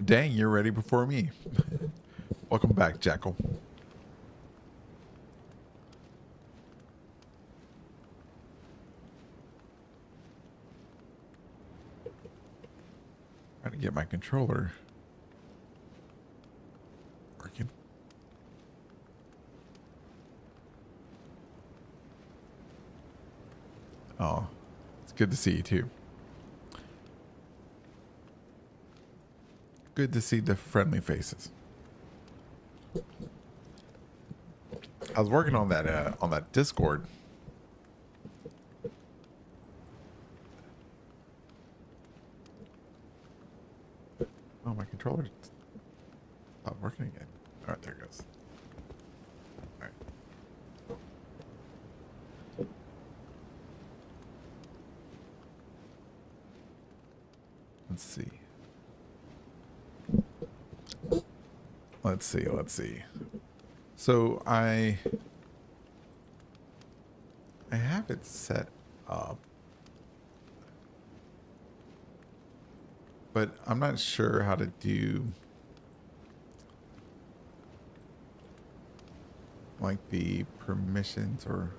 Dang, you're ready before me. Welcome back, Jackal. Trying to get my controller working. Oh, it's good to see you too. Good to see the friendly faces. I was working on that Discord. Oh, my controller stopped working again. All right, there it goes. All right. Let's see. Let's see. Let's see. So I have it set up, but I'm not sure how to do like the permissions or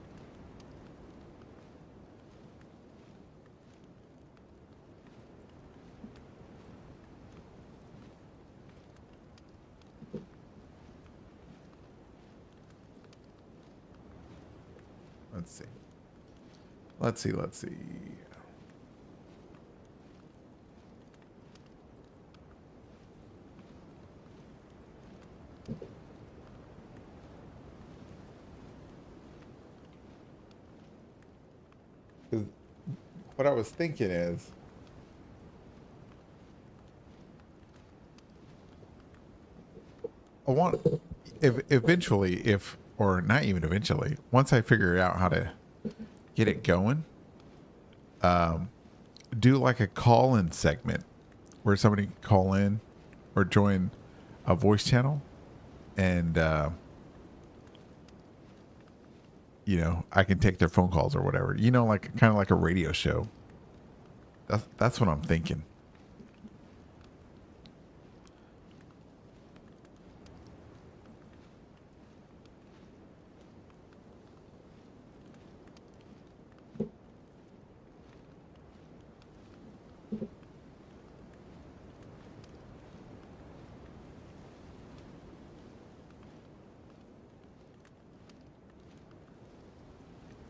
let's see. Let's see. Let's see. What I was thinking is I want if eventually if or not even eventually once I figure out how to get it going, do like a call-in segment where somebody can call in or join a voice channel and you know, I can take their phone calls or whatever. You know, like kind of like a radio show. That's what I'm thinking.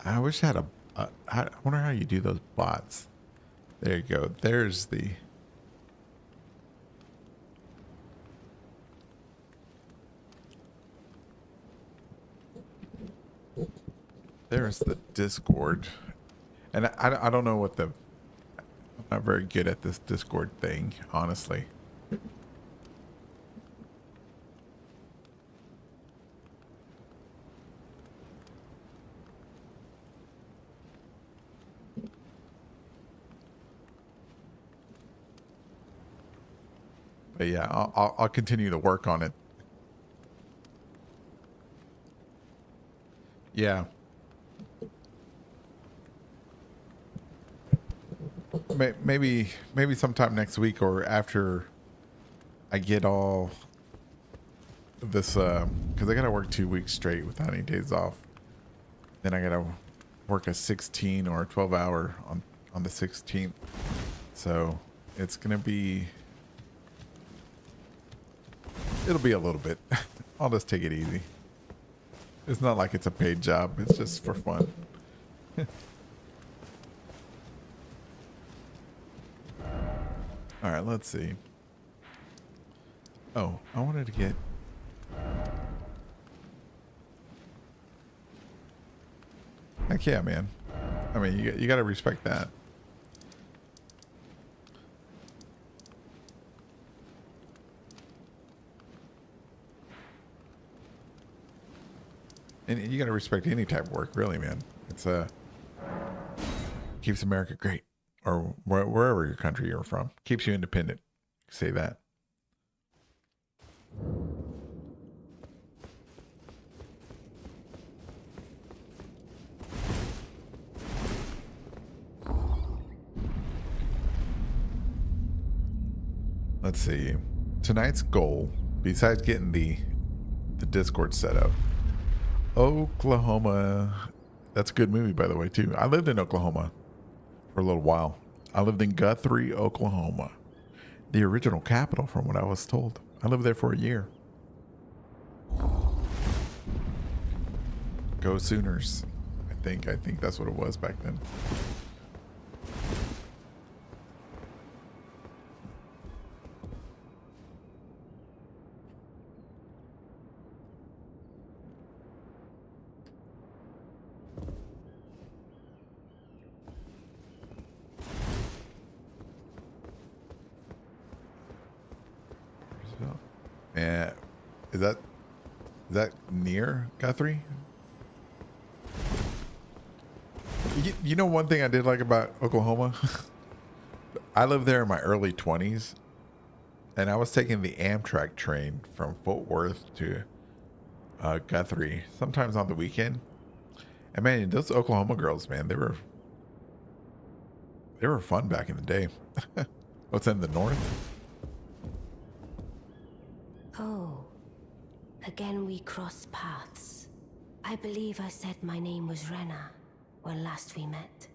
I wish I had I wonder how you do those bots. There you go. There's the. There's the Discord. And I don't know what the. I'm not very good at this Discord thing, honestly. But yeah, I'll continue to work on it. Yeah. Maybe sometime next week or after I get all this because I gotta work 2 weeks straight without any days off. Then I gotta work a 16 or 12 hour on the 16th. So it's gonna be it'll be a little bit. I'll just take it easy. It's not like it's a paid job. It's just for fun. All right, let's see. Oh, I wanted to get. Heck yeah, man. I mean, you got to respect that. And you got to respect any type of work, really, man. It's keeps America great, or wherever your country you're from, keeps you independent. Say that. Let's see. tonight's goal, besides getting the Discord set up, Oklahoma. That's a good movie, by the way, too. I lived in Oklahoma for a little while. I lived in Guthrie, Oklahoma, the original capital, from what I was told. I lived there for a year. Go Sooners. I think that's what it was back then. Yeah, is that near Guthrie? You know, one thing I did like about Oklahoma, I lived there in my early 20s, and I was taking the Amtrak train from Fort Worth to Guthrie, sometimes on the weekend. And man, those Oklahoma girls, man, they were fun back in the day. What's in the north? Oh, again we cross paths. I believe I said my name was Rena when last we met.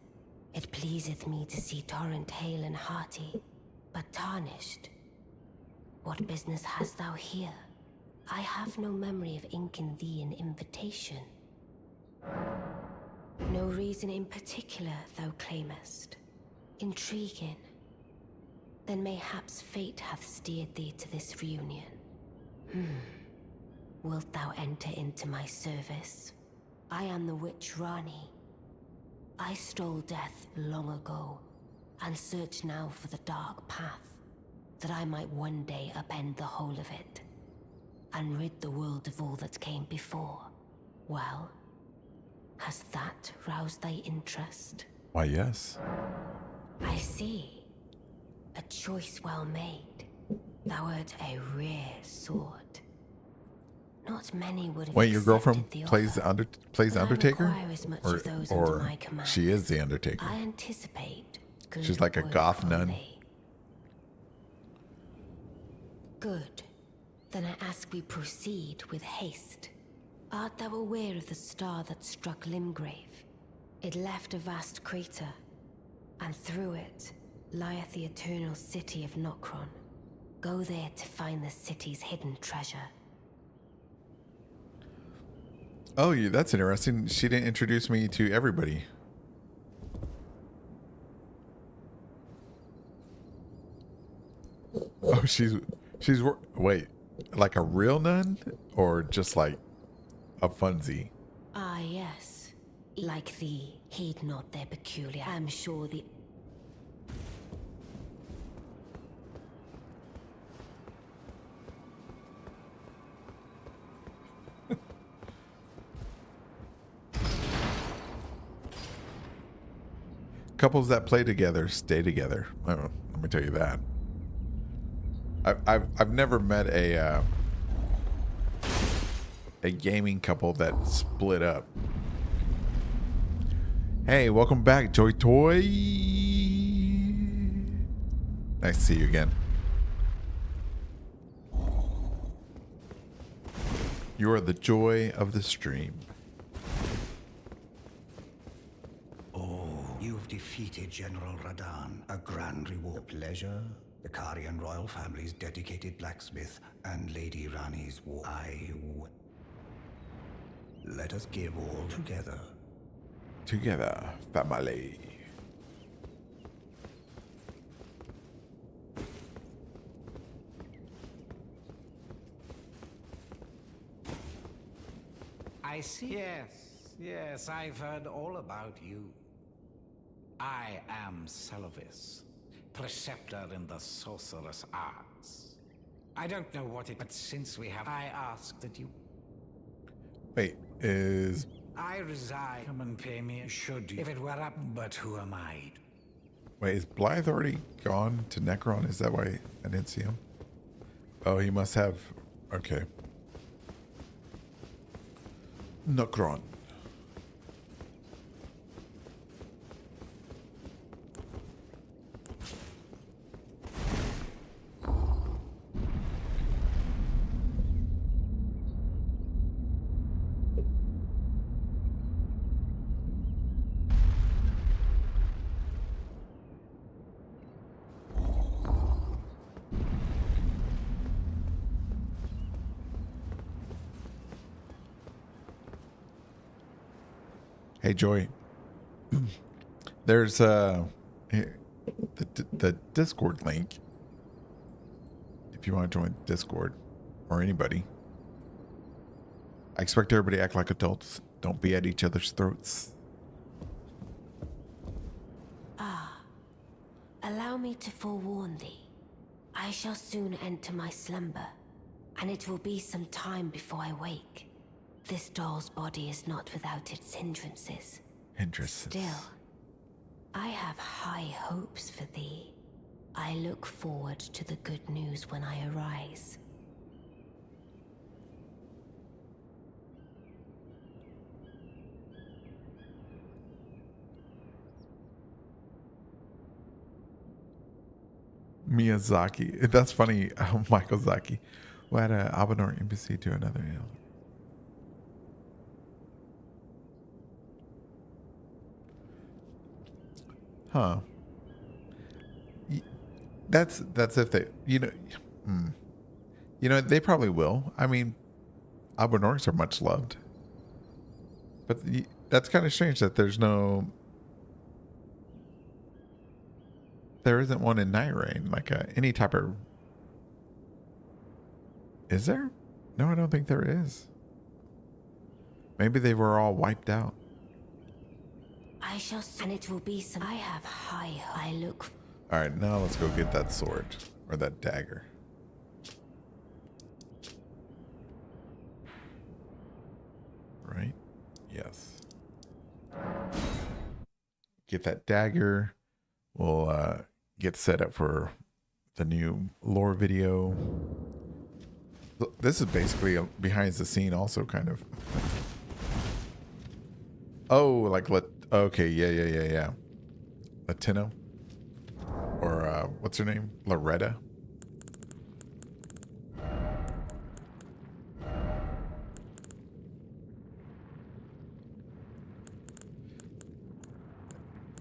It pleaseth me to see Torrent hale and hearty, but tarnished. What business hast thou here? I have no memory of inking thee an invitation. No reason in particular thou claimest. Intriguing. Then mayhaps fate hath steered thee to this reunion. Wilt thou enter into my service? I am the witch Rani. I stole death long ago, and search now for the dark path, that I might one day upend the whole of it, and rid the world of all that came before. Well, has that roused thy interest? Why, yes. I see. A choice well made. Thou art a rare sword. Not many would have. Wait, your girlfriend the plays offer, plays Undertaker, as much of those under or my command. she is the Undertaker. I anticipate. She's like a goth nun. Good. Then I ask we proceed with haste. Art thou aware of the star that struck Limgrave? It left a vast crater, and through it lieth the eternal city of Nokron. Go there to find the city's hidden treasure. Oh, yeah, that's interesting. She didn't introduce me to everybody. Oh, wait, like a real nun, or just like a funzie? Ah, yes. Like thee, heed not their peculiar. I'm sure the... Couples that play together stay together. Let me tell you that. I've never met a gaming couple that split up. Hey, welcome back, Joy Toy. Nice to see you again. You are the joy of the stream. You've defeated General Radan. A grand reward. The pleasure, the Karian royal family's dedicated blacksmith, and Lady Rani's war. Let us give all together. Together, family. I see. Yes, I've heard all about you. I am Celovis, preceptor in the sorcerous arts. I don't know what it, but since we have, I ask that you... Wait, is... I reside. Come and pay me, should you, if it were up, but who am I? Wait, is Blythe already gone to Necron? Is that why I didn't see him? Oh, he must have... Okay. Necron. Hey, Joy. There's the Discord link. If you want to join Discord, or anybody. I expect everybody to act like adults. Don't be at each other's throats. Allow me to forewarn thee. I shall soon enter my slumber, and it will be some time before I wake. This doll's body is not without its hindrances. Still, I have high hopes for thee. I look forward to the good news when I arise. Miyazaki. That's funny. Michael Zaki. We'll add an Albanor embassy to another hill. Huh. That's if they, they probably will. I mean, Albanorks are much loved. But that's kind of strange that there isn't one in Night Rain, like any type of... Is there? No, I don't think there is. Maybe they were all wiped out. I shall, and it will be some. I have high. I look. All right, now let's go get that sword or that dagger. Right? Yes. Get that dagger. We'll get set up for the new lore video. This is basically a behind the scene also kind of. Oh, like okay, yeah. Latino. Or what's her name? Loretta.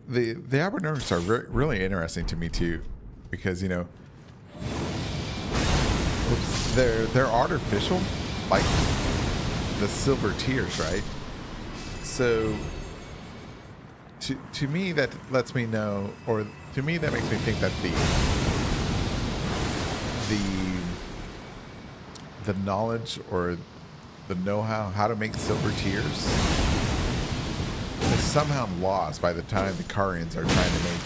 The Albernerks are really interesting to me too, because they're artificial, like the silver tears, right? So to me that lets me know, or to me that makes me think that the knowledge or the know-how how to make silver tears is somehow lost by the time the Karians are trying to make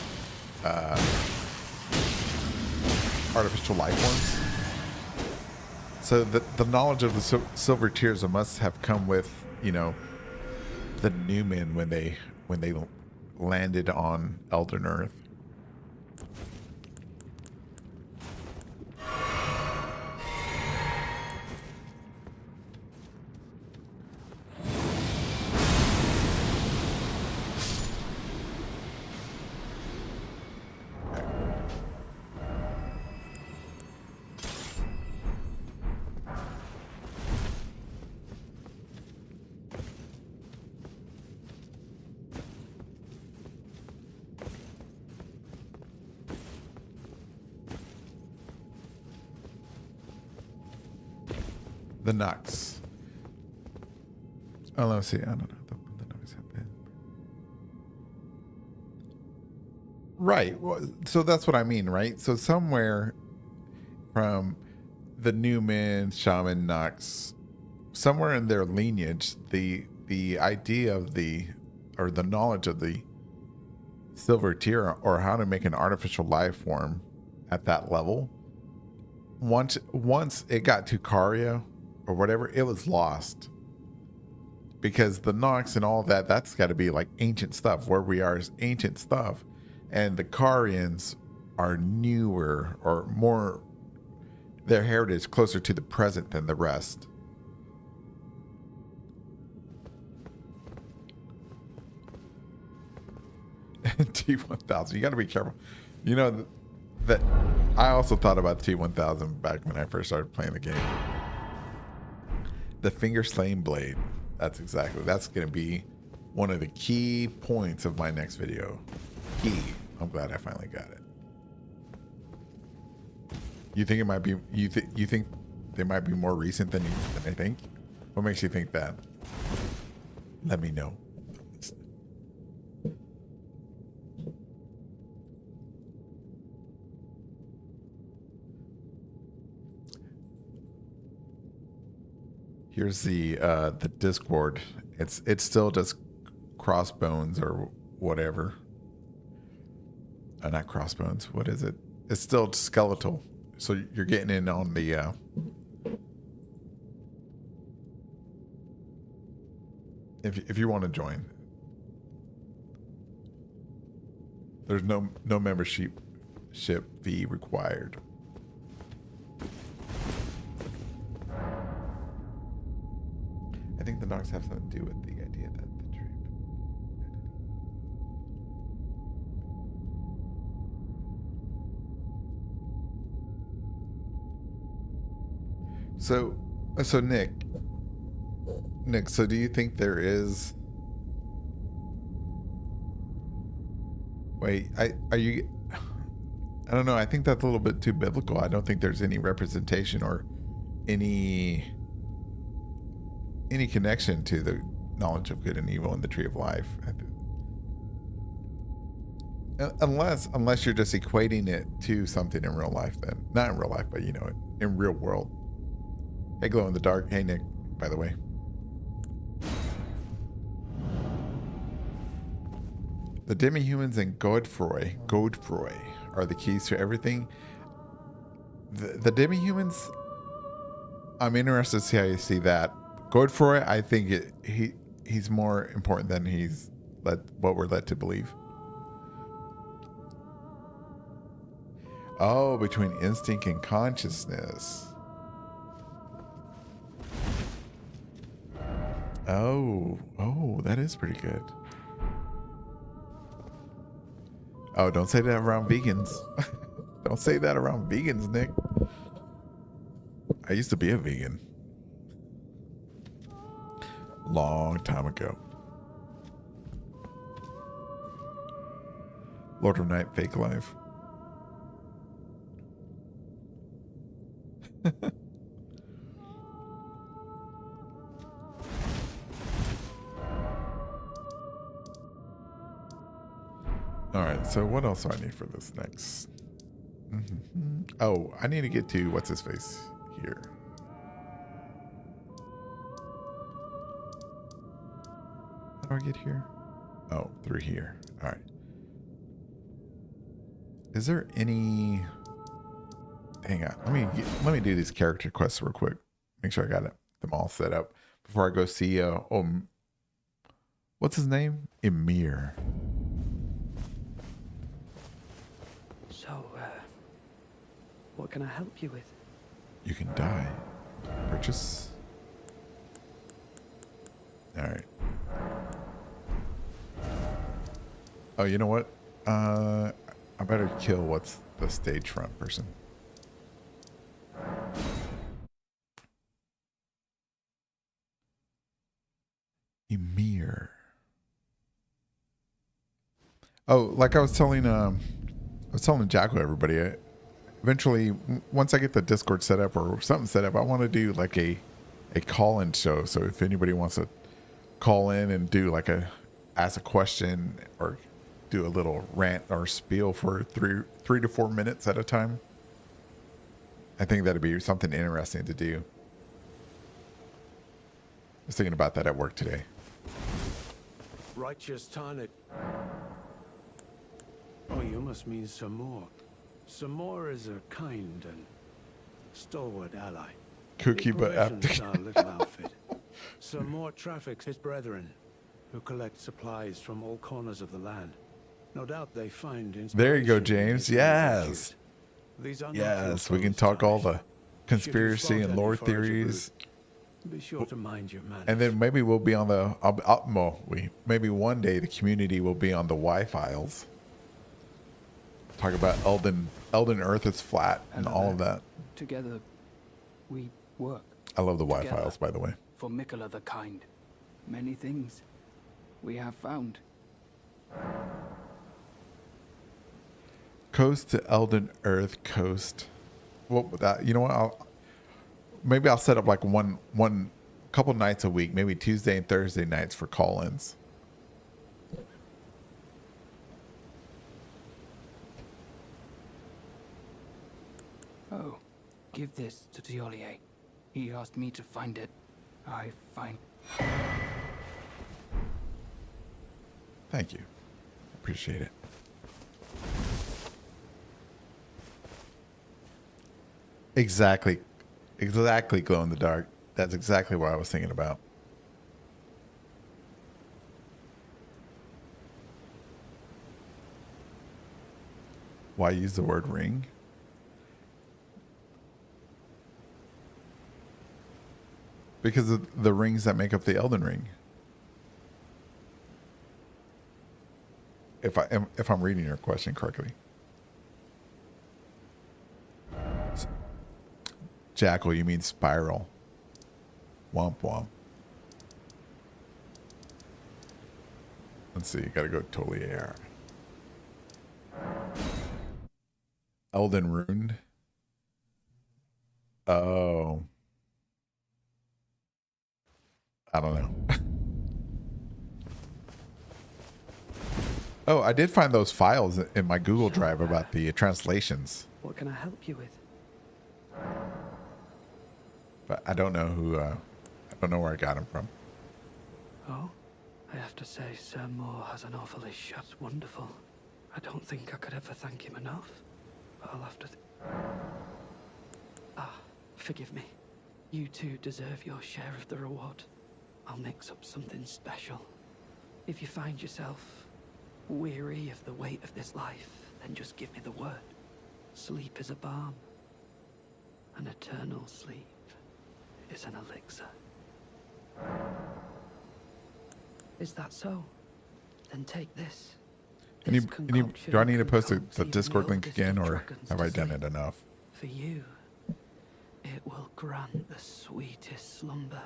artificial life forms. So the knowledge of the silver tears must have come with the Newmen when they landed on Elden Earth. The Nux. Oh, let's see. I don't know. The Nux have been. Right. Well, so that's what I mean, right? So somewhere from the Newman, Shaman, Nux, somewhere in their lineage, the idea of the knowledge of the silver tear or how to make an artificial life form at that level, once it got to Caria or whatever, it was lost, because the Nox and all that's got to be like ancient stuff. Where we are is ancient stuff, and the Carians are newer or more, their heritage closer to the present than the rest. T1000, you got to be careful. That I also thought about T1000 back when I first started playing the game. The finger slaying blade. That's going to be one of the key points of my next video. Key. I'm glad I finally got it. You think it might be? You think they might be more recent than I think? What makes you think that? Let me know. Here's the Discord. It's still just crossbones or whatever. Not crossbones. What is it? It's still skeletal. So you're getting in on the if you want to join. There's no membership fee required. I think the dogs have something to do with the idea that the trip. So Nick, so do you think there is? Wait, are you? I don't know. I think that's a little bit too biblical. I don't think there's any representation or any connection to the knowledge of good and evil in the tree of life. Unless you're just equating it to something in real life, then not in real life, but you know, in real world. Hey, glow in the dark. Hey, Nick, by the way. The demi-humans and Godfroy are the keys to everything. The demi-humans, I'm interested to see how you see that. Godfroy, I think he's more important than what we're led to believe. Oh, between instinct and consciousness. Oh, that is pretty good. Oh, don't say that around vegans. Don't say that around vegans, Nick. I used to be a vegan. Long time ago. Lord of Night, fake life. All right, so what else do I need for this next? Oh, I need to get to what's his face here. How do I get here? Oh, through here. All right. Is there any? Hang on. Let me do these character quests real quick. Make sure I got them all set up before I go see. What's his name? Emir. So, what can I help you with? You can die. Purchase. All right. Oh, you know what? I better kill what's the stage front person. Emir. Oh, like I was telling Jacko, everybody. Eventually, once I get the Discord set up or something set up, I want to do like a call-in show. So if anybody wants to call in and do ask a question or do a little rant or spiel for three to 4 minutes at a time, I think that'd be something interesting to do. I was thinking about that at work today. Righteous Tarnet. Oh, you must mean Samor. Samor is a kind and stalwart ally. Cookie but Provisions our little outfit. Samor traffics his brethren, who collect supplies from all corners of the land. No doubt they find inspiration. There you go, in James. his Yes. These are not Yes, your we can foes, talk all Tarnish. the conspiracy Should you and spot lore any forager theories. brood, be sure to mind your manners. And then maybe we'll be on the maybe one day the community will be on the Y-Files. Talk about Elden Earth is flat and all of that. Together, we work. I love the Together. Y-Files, by the way. For Mikola the Kind. Many things we have found. Coast to Elden Earth Coast. Well, that, you know what? Maybe I'll set up like one couple nights a week, maybe Tuesday and Thursday nights for call-ins. Oh, give this to Tiolier. He asked me to find it. I find... Thank you. Appreciate it. Exactly. Exactly, glow in the dark. That's exactly what I was thinking about. Why use the word ring? Because of the rings that make up the Elden Ring. If I'm reading your question correctly. Jackal, you mean spiral. Womp womp. Let's see, gotta go totally AR. Elden Rune. Oh. I don't know. Oh, I did find those files in my Google Drive about the translations. What can I help you with? But I don't know who, I don't know where I got them from. Oh, I have to say, Sir Moore has an awfully shut. Wonderful. I don't think I could ever thank him enough. But I'll have to. Forgive me. You two deserve your share of the reward. I'll mix up something special. If you find yourself weary of the weight of this life, then just give me the word. Sleep is a balm. An eternal sleep is an elixir. Is that so? Then take this. Do I need to post the Discord link again, or have I done it enough? For you, it will grant the sweetest slumber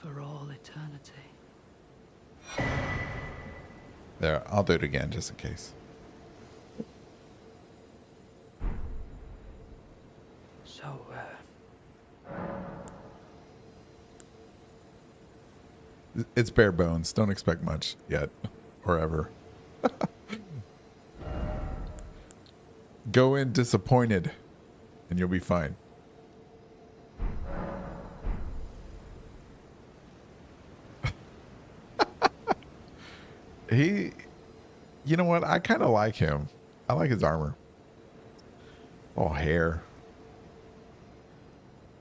for all eternity. There, I'll do it again just in case. So, It's bare bones. Don't expect much yet, or ever. Go in disappointed, and you'll be fine. You know what? I kind of like him. I like his armor. Oh, hair.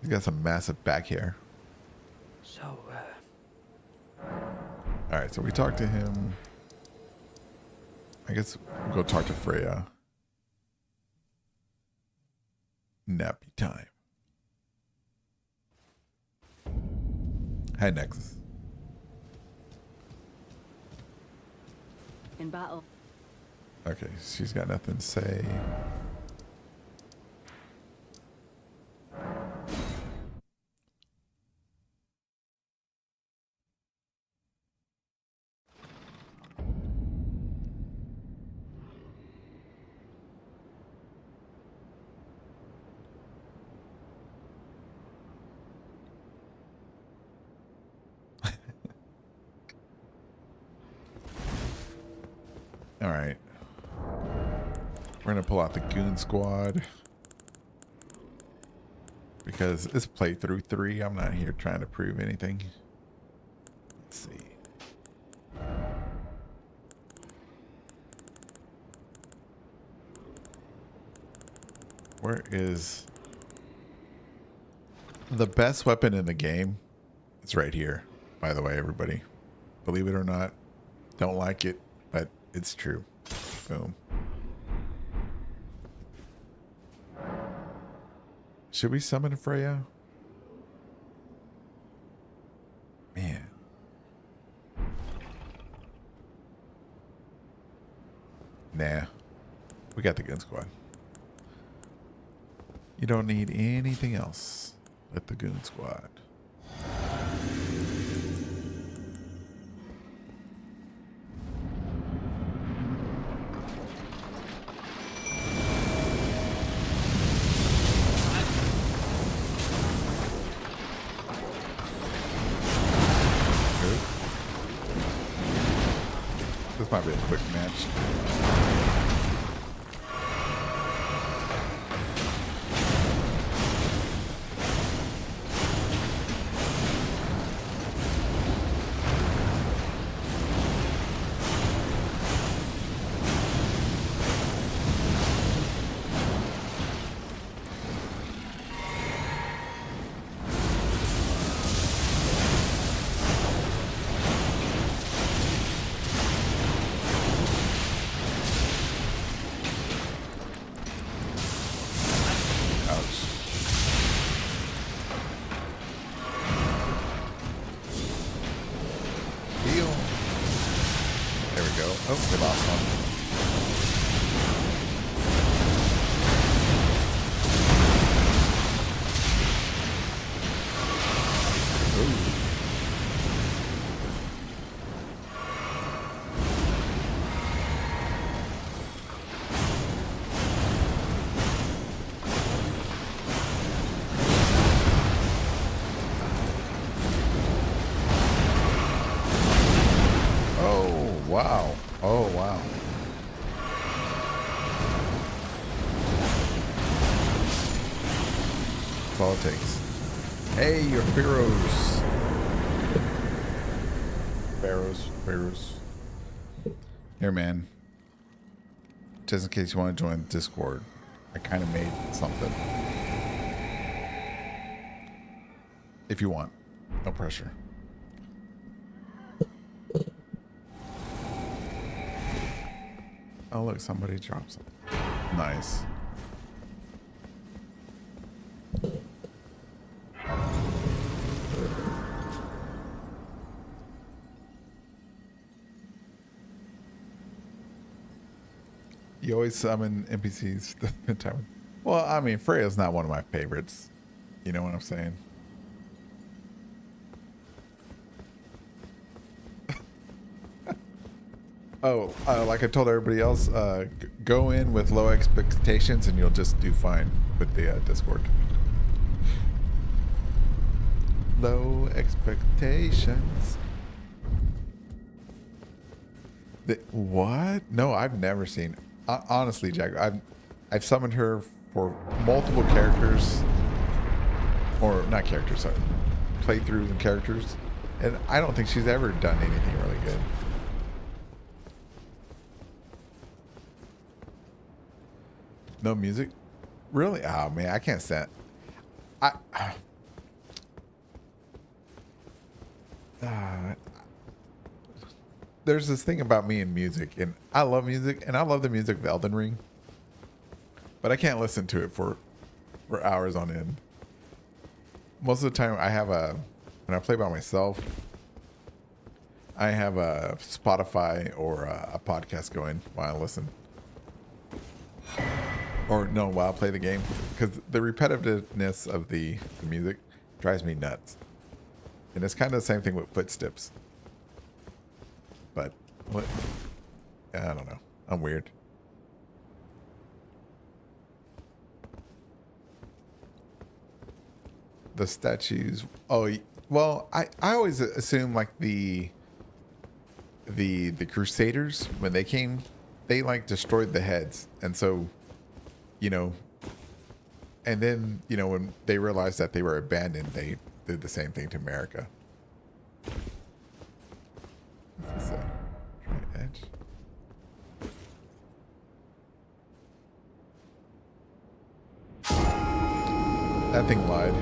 He's got some massive back hair. so, All right, so we talked to him. I guess we'll go talk to Freya. Nappy time. Hi, Nexus. In battle. Okay, she's got nothing to say. All right. We're going to pull out the Goon Squad. Because it's playthrough 3. I'm not here trying to prove anything. Let's see. Where is... The best weapon in the game? It's right here, by the way, everybody. Believe it or not. Don't like it, but it's true. Boom. Should we summon Freya? Man. Nah. We got the Goon Squad. You don't need anything else but the Goon Squad. This might be a quick match. we go. Oh, we lost one. Oh, wow. Oh, wow. That's all it takes. Hey, your heroes. Pharaohs. Here, man. Just in case you want to join Discord, I kind of made something. If you want. No pressure. Oh, look, somebody dropped something. Nice. You always summon NPCs the time. Well, I mean, Freya's not one of my favorites. You know what I'm saying? Oh, like I told everybody else, go in with low expectations and you'll just do fine with the Discord. Low expectations. What? No, I've never seen. Honestly, Jack, I've summoned her for multiple characters, or not characters, sorry, playthroughs and characters, and I don't think she's ever done anything really good. No music? Really? Oh man, I can't stand. I. There's this thing about me and music, and I love music, and I love the music of Elden Ring, but I can't listen to it for hours on end. Most of the time, I have when I play by myself, I have a Spotify or a podcast going while I listen. Or no, while I play the game, because the repetitiveness of the music drives me nuts. And it's kind of the same thing with footsteps. But what? I don't know. I'm weird. The statues. Oh, well, I always assume like the Crusaders, when they came, they like destroyed the heads, and so, you know, and then, you know, when they realized that they were abandoned, they did the same thing to America. What's this? Try edge. That thing lied.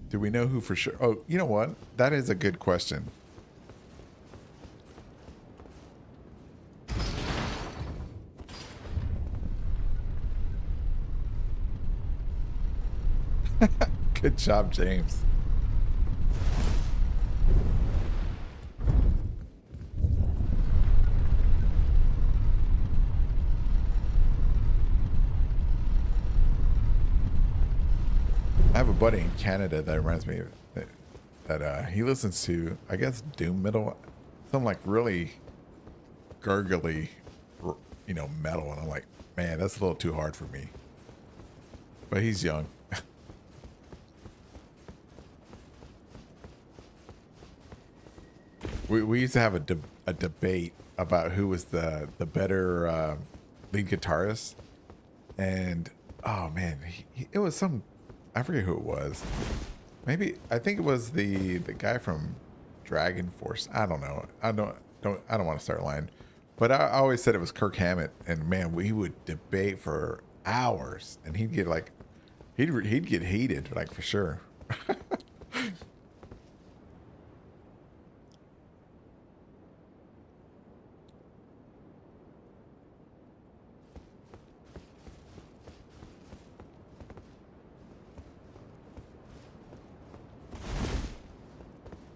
Do we know who for sure? Oh, you know what? That is a good question. Good job, James. I have a buddy in Canada that reminds me of that he listens to, I guess, doom metal, some like really gurgly, you know, metal, and I'm like, man, that's a little too hard for me. But he's young. We used to have a debate about who was the better lead guitarist, and oh man, it was some, I forget who it was. Maybe I think it was the guy from Dragon Force. I don't know. I don't want to start lying, but I always said it was Kirk Hammett, and man, we would debate for hours, and he'd get like he'd get heated, like, for sure.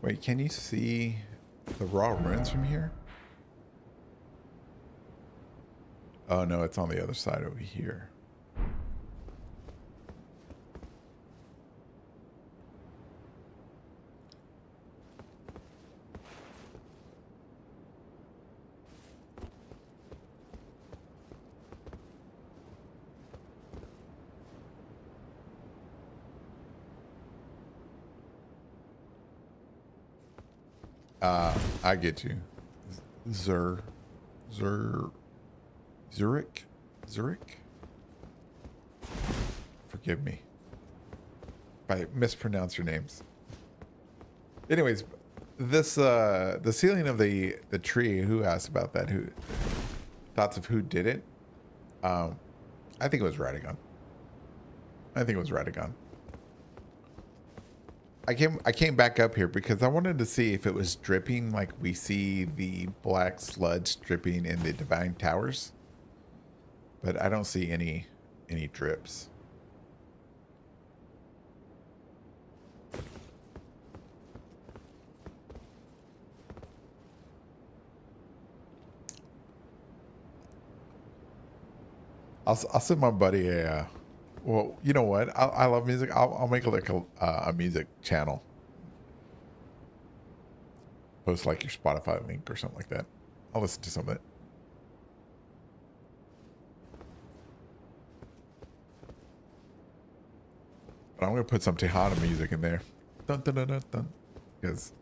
Wait, can you see the raw ruins from here? Oh no, it's on the other side over here. I get you. Zurich? Forgive me if I mispronounce your names. Anyways, this the ceiling of the tree. Who asked about that? Who thoughts of who did it? I think it was Radagon. I came back up here because I wanted to see if it was dripping like we see the black sludge dripping in the Divine Towers. But I don't see any drips. I'll send my buddy a well, you know what? I love music. I'll make like a music channel. Post like your Spotify link or something like that. I'll listen to some of it. But I'm gonna put some Tejada music in there. Dun dun dun dun dun. Because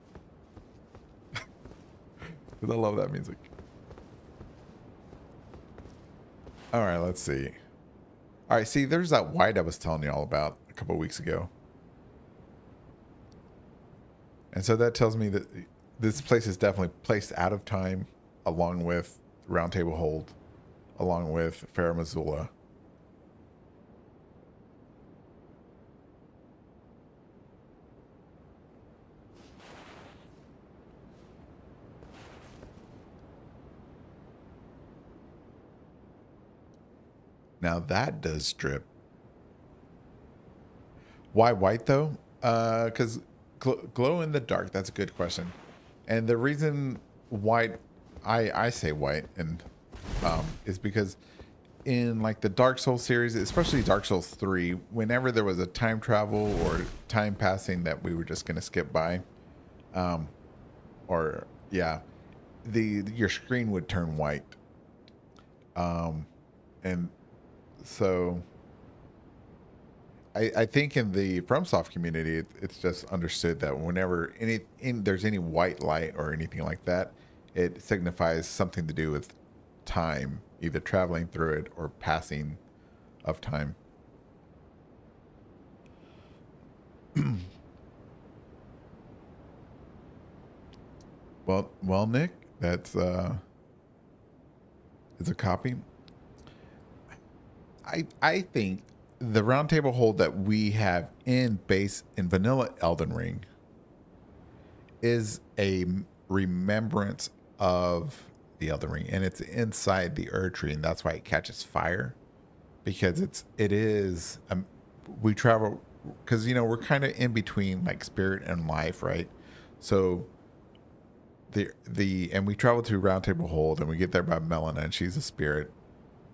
I love that music. All right, let's see. All right, see, there's that white I was telling you all about a couple of weeks ago. And so that tells me that this place is definitely placed out of time, along with Round Table Hold, along with Farah Missoula. Now that does drip. Why white though? Because glow in the dark. That's a good question. And the reason white, I say white, and is because in like the Dark Souls series, especially Dark Souls 3, whenever there was a time travel or time passing that we were just gonna skip by, or yeah, your screen would turn white. And so I think in the FromSoft community, it's just understood that whenever there's any white light or anything like that, it signifies something to do with time, either traveling through it or passing of time. Well, Nick, that's it's a copy. I think the round table hold that we have in vanilla Elden Ring is a remembrance of the Elden Ring, and it's inside the Erd Tree, and that's why it catches fire, because it is we travel because we're kind of in between like spirit and life, right? So and we travel to Round Table Hold, and we get there by Melina, and she's a spirit.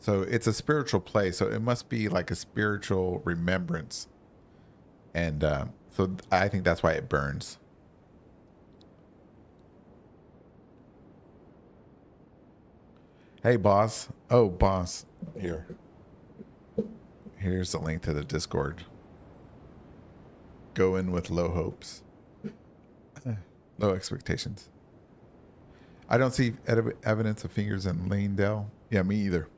So it's a spiritual place. So it must be like a spiritual remembrance. And so I think that's why it burns. Hey, boss. Oh, boss. Here's the link to the Discord. Go in with low hopes. Low expectations. I don't see evidence of fingers in Lanedale. Yeah, me either.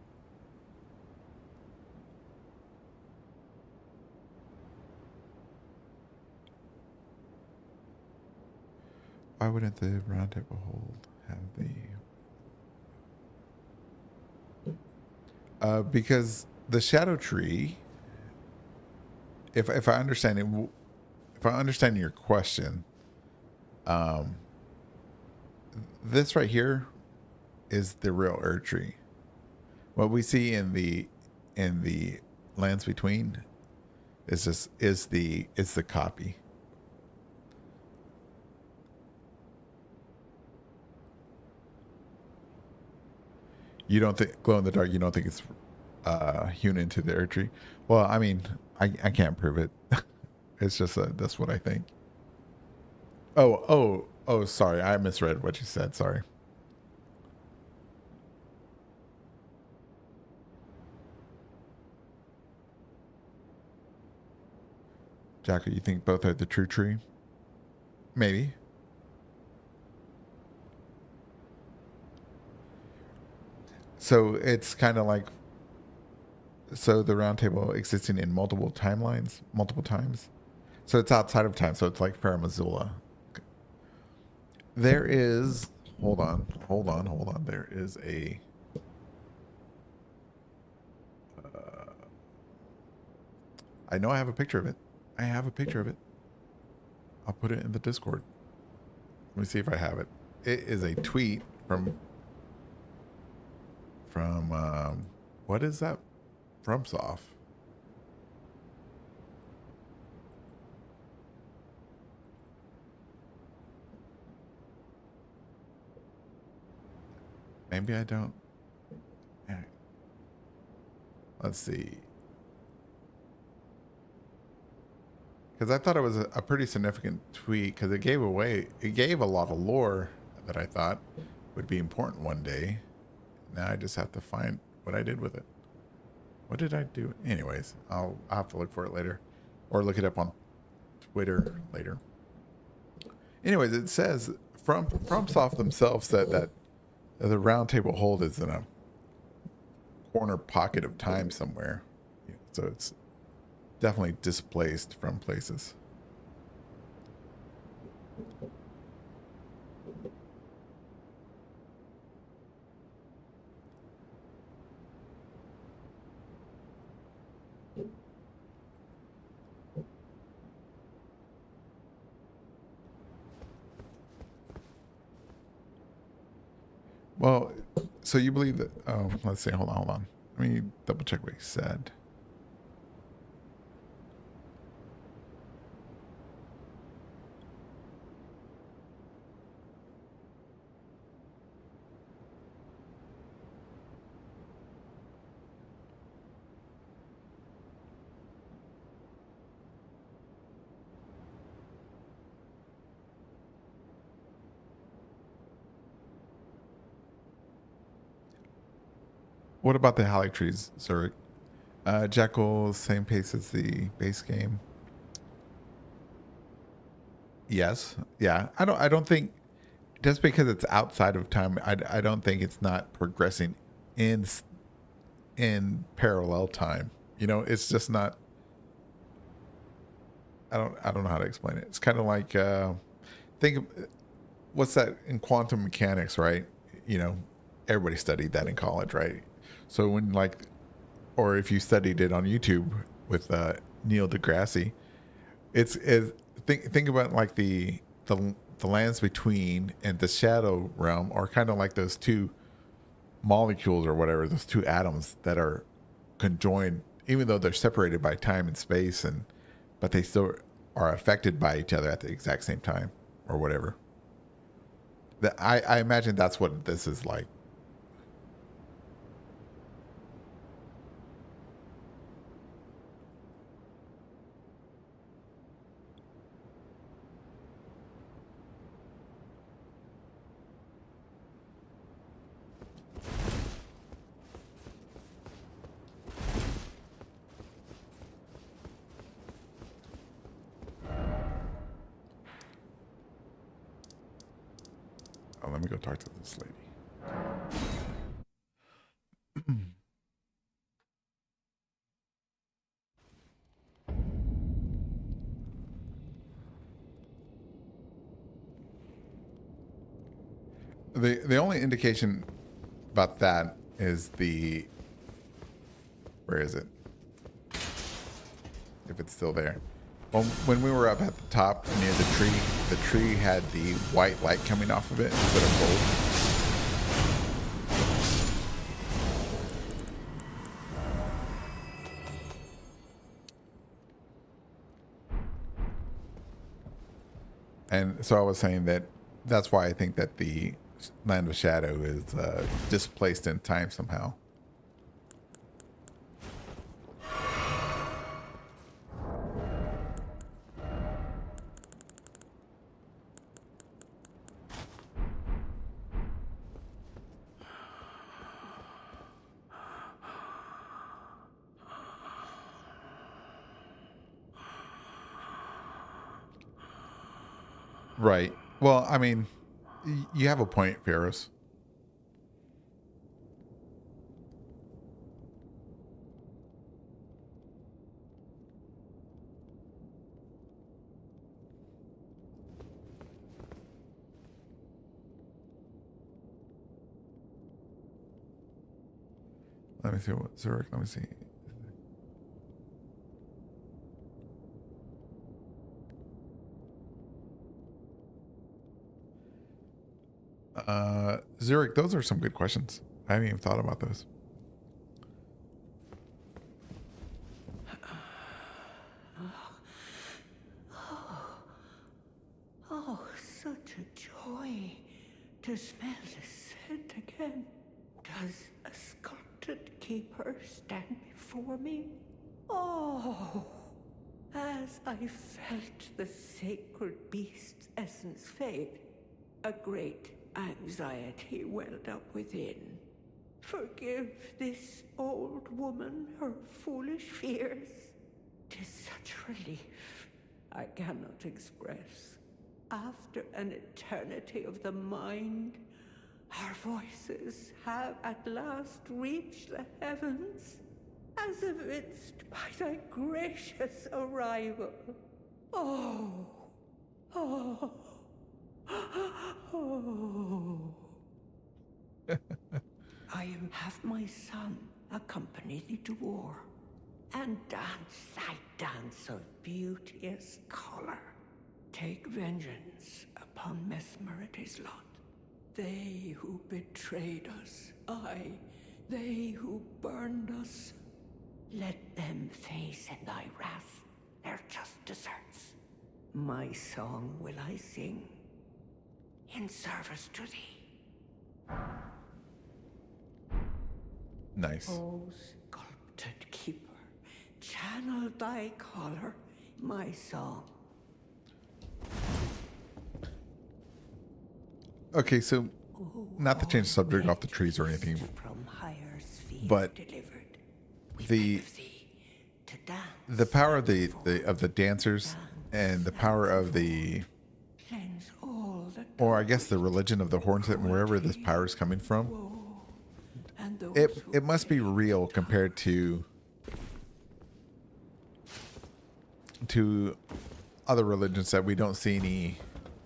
Why wouldn't the Round Table Hold have the... because the Shadow Tree, if I understand it, if I understand your question, this right here is the real Erd Tree. What we see in the Lands Between is the copy. You don't think glow in the dark? You don't think it's hewn into the earth tree? Well, I mean, I can't prove it. It's just that's what I think. Oh, sorry. I misread what you said. Sorry. Jacko, you think both are the true tree? Maybe. So it's kind of like, so the round table existing in multiple timelines, multiple times. So it's outside of time. So it's like Faramazula. There is, hold on. There is a, I know I have a picture of it. I have a picture of it. I'll put it in the Discord. Let me see if I have it. It is a tweet from what is that? FromSoft. Maybe I don't. Yeah. Let's see. Because I thought it was a pretty significant tweet because it gave a lot of lore that I thought would be important one day. Now I just have to find what I did with it. What did I do? Anyways, I'll have to look for it later or look it up on Twitter later. Anyways, it says FromSoft themselves said that the round table hold is in a corner pocket of time somewhere. So it's definitely displaced from places. Well, so you believe that, oh, let's see, hold on. Let me double check what he said. What about the Halleck trees, Zurich? Jekyll, same pace as the base game. Yes. Yeah. I don't think just because it's outside of time, I don't think it's not progressing in parallel time. You know, it's just not. I don't know how to explain it. It's kind of like what's that in quantum mechanics, right? You know, everybody studied that in college, right? So when or if you studied it on YouTube with Neil deGrasse, think about like the lands between and the shadow realm are kind of like those two molecules or whatever, those two atoms that are conjoined, even though they're separated by time and space, but they still are affected by each other at the exact same time or whatever. I imagine that's what this is like. Oh, let me go talk to this lady. The only indication about that is where is it? If it's still there. Well, when we were up at the top near the tree had the white light coming off of it instead of gold. And so I was saying that's why I think that the Land of Shadow is displaced in time somehow. Right. Well, I mean, you have a point, Ferris. Let me see what Zurich. Let me see. Zurich, those are some good questions. I haven't even thought about those. Oh, such a joy to smell the scent again. Does a sculpted keeper stand before me? Oh, as I felt the sacred beast's essence fade, a great anxiety welled up within. Forgive this old woman her foolish fears. 'Tis such relief I cannot express. After an eternity of the mind, our voices have at last reached the heavens, as evinced by thy gracious arrival. Oh, oh, oh. I am have my son accompany thee to war, and dance thy dance of beauteous color. Take vengeance upon Mesmerity's lot. They who betrayed us, aye, they who burned us. Let them face in thy wrath their just deserts. My song will I sing in service to thee. Nice. O sculpted keeper, channel thy color, my song. Okay, so not to change the subject off the trees or anything, From higher spheres but delivered, we the beg of thee to dance the power of the dancers and the power of the, cleanse all the or I guess the religion of the Hornset and wherever this power is coming from, woe, and those who it must be real compared to other religions that we don't see any,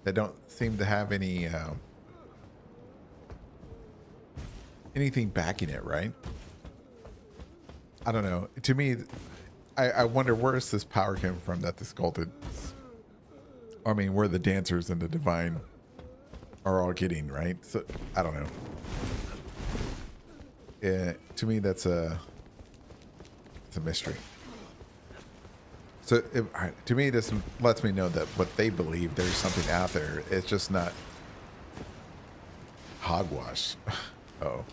that don't seem to have any anything backing it, right? I don't know. To me, I wonder where is this power came from that the sculpted, I mean, where the dancers and the divine are all getting, right? So I don't know. To me, it's a mystery. So to me, this lets me know that what they believe, there's something out there. It's just not hogwash. Oh.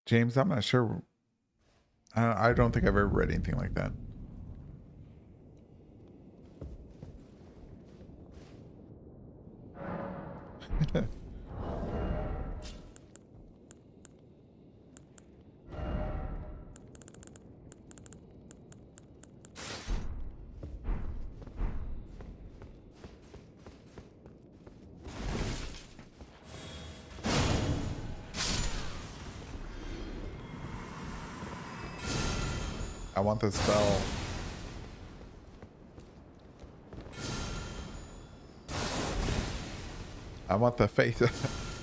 James, I'm not sure. I don't think I've ever read anything like that. I want the spell. I want the faith.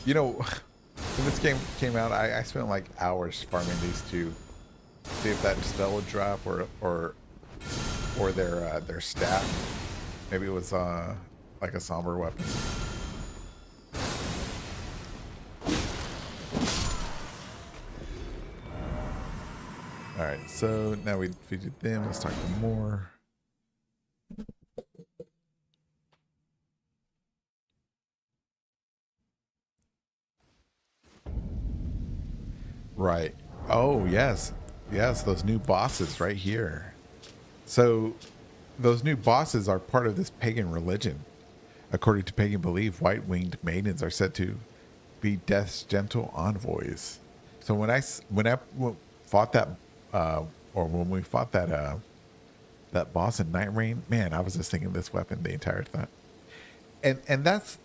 You know, when this game came out, I spent like hours farming these two See if that spell would drop, or their staff. Maybe it was like a somber weapon. All right, so now we defeated them. Let's talk to more. Right. Oh, yes. Yes, those new bosses right here. So those new bosses are part of this pagan religion. According to pagan belief, white-winged maidens are said to be death's gentle envoys. So when I fought that, or when we fought that boss in Night Rain, man, I was just thinking this weapon the entire time. And that's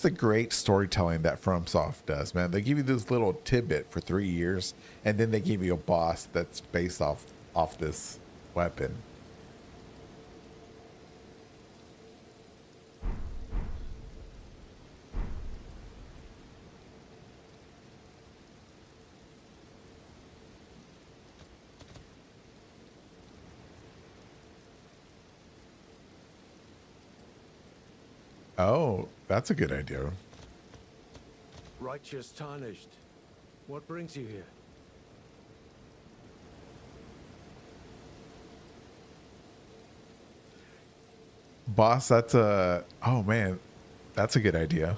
the great storytelling that FromSoft does, man. They give you this little tidbit for 3 years, and then they give you a boss that's based off this weapon. Oh, that's a good idea. Righteous Tarnished. What brings you here? Boss, that's a... Oh, man. That's a good idea.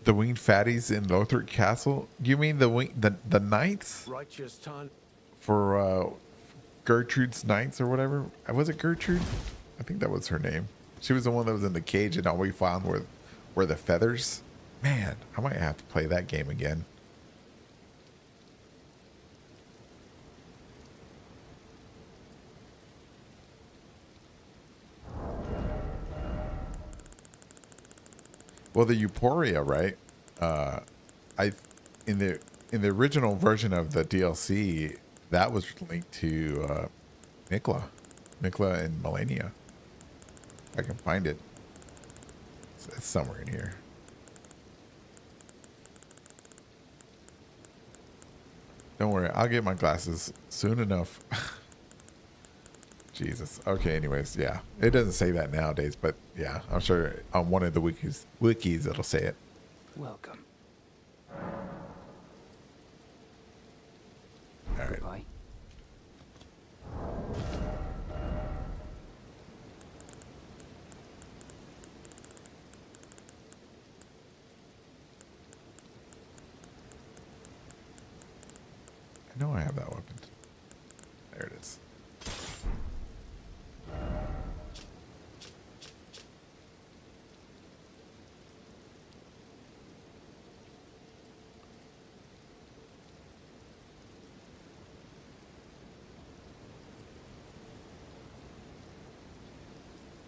The winged fatties in Lothric Castle? You mean the knights? Righteous Tarn... For, Gertrude's Knights or whatever. Was it Gertrude? I think that was her name. She was the one that was in the cage and all we found were the feathers. Man, I might have to play that game again. Well, the Euphoria, right? In the original version of the DLC, that was linked to Mikla and Melania. If I can find it. It's somewhere in here. Don't worry, I'll get my glasses soon enough. Jesus. Okay, anyways, yeah. It doesn't say that nowadays, but yeah, I'm sure on one of the wikis it'll say it. Welcome. All right. Goodbye. I know I have that weapon. There it is.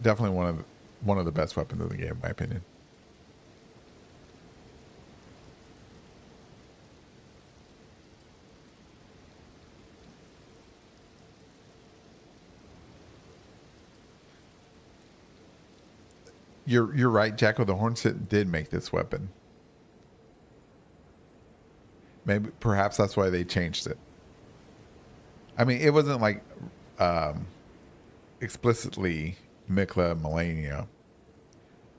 Definitely one of the best weapons in the game, in my opinion. You're right, Jacko. The Hornset did make this weapon. Maybe perhaps that's why they changed it. I mean, it wasn't like explicitly Mikla Melania,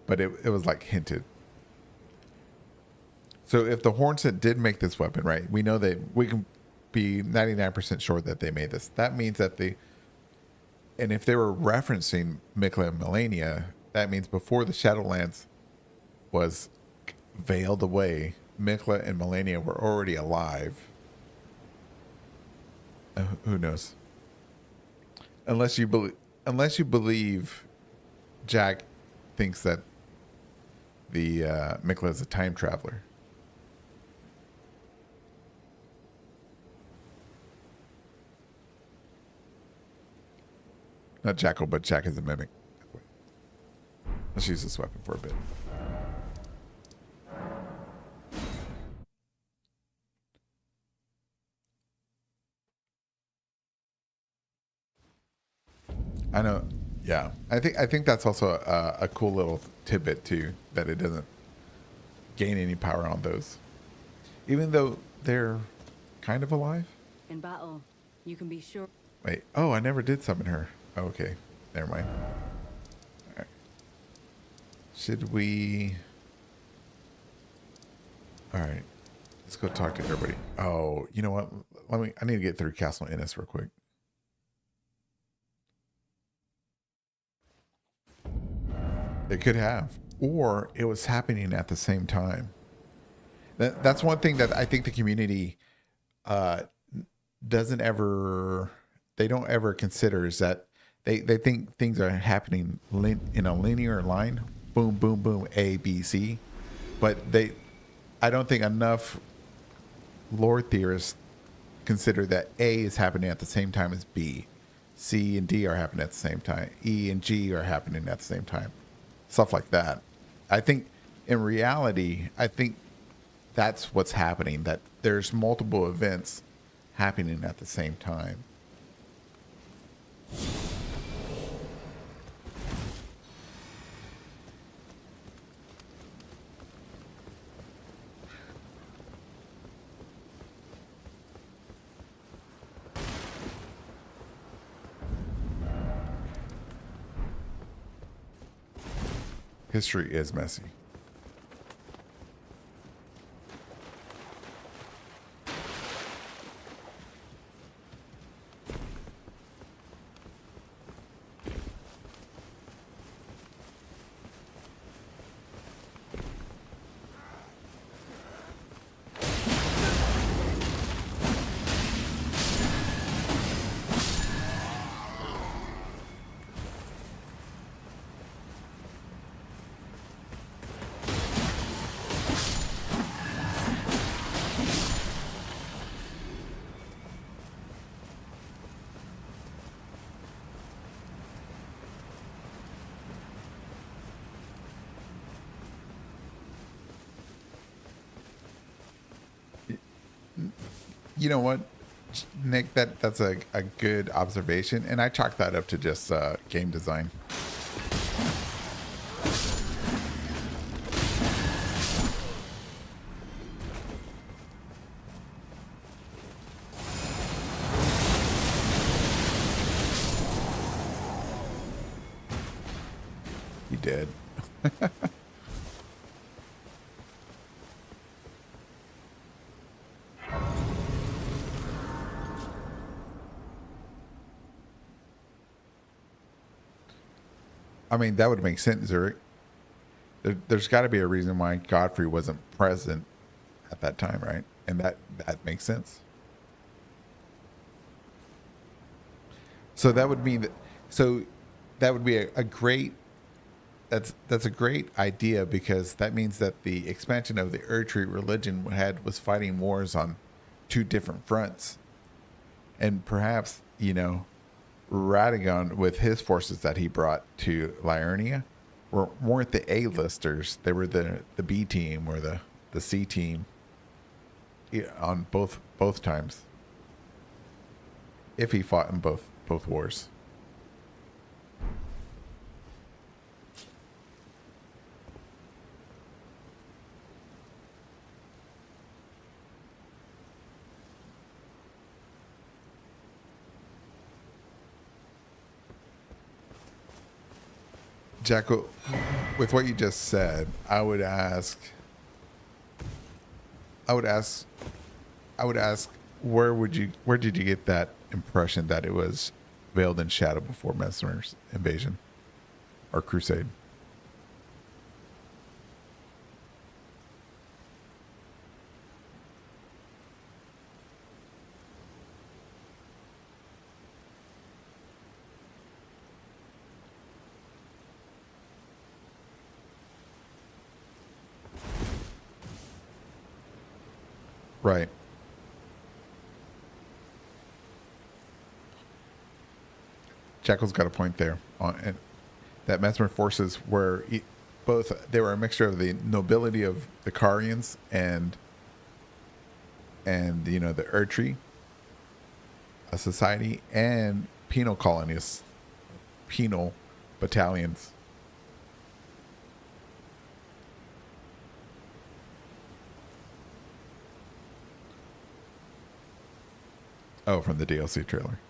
but it was like hinted. So if the Hornset did make this weapon, right? We know that we can be 99% sure that they made this. That means that and if they were referencing Mikla and Melania, that means before the Shadowlands was veiled away, Mikla and Melania were already alive. Who knows? Unless you believe Jack thinks that the Mikla is a time traveler. Not Jackal, but Jack is a mimic. Let's use this weapon for a bit. I know. Yeah, I think that's also a cool little tidbit too, that it doesn't gain any power on those. Even though they're kind of alive? In battle, you can be sure. Wait. Oh, I never did summon her. Oh, okay. Never mind. All right. Should we... All right. Let's go talk to everybody. Oh, you know what? I need to get through Castle Innis real quick. It could have. Or it was happening at the same time. That's one thing that I think the community doesn't ever, they don't ever consider, is that they think things are happening in a linear line. Boom, boom, boom, A, B, C. But I don't think enough lore theorists consider that A is happening at the same time as B. C and D are happening at the same time. E and G are happening at the same time. Stuff like that. I think in reality, that's what's happening, that there's multiple events happening at the same time. History is messy. You know what, Nick, that's a good observation, and I chalk that up to just game design. You did. I mean, that would make sense, Zurich. There's got to be a reason why Godfrey wasn't present at that time, right? And that makes sense. So that would mean that. So that would be a great. That's a great idea, because that means that the expansion of the Erdtree religion was fighting wars on two different fronts, and perhaps, Radagon, with his forces that he brought to Liurnia, weren't the A-listers. They were the B team or the C team on both times. If he fought in both wars. Jacko, with what you just said, I would ask, where did you get that impression that it was veiled in shadow before Messmer's invasion or crusade? Right. Jackal's got a point there. And that Mesmer forces were they were a mixture of the nobility of the Carians and the Erdtree society, and penal colonists, penal battalions. Oh, from the DLC trailer.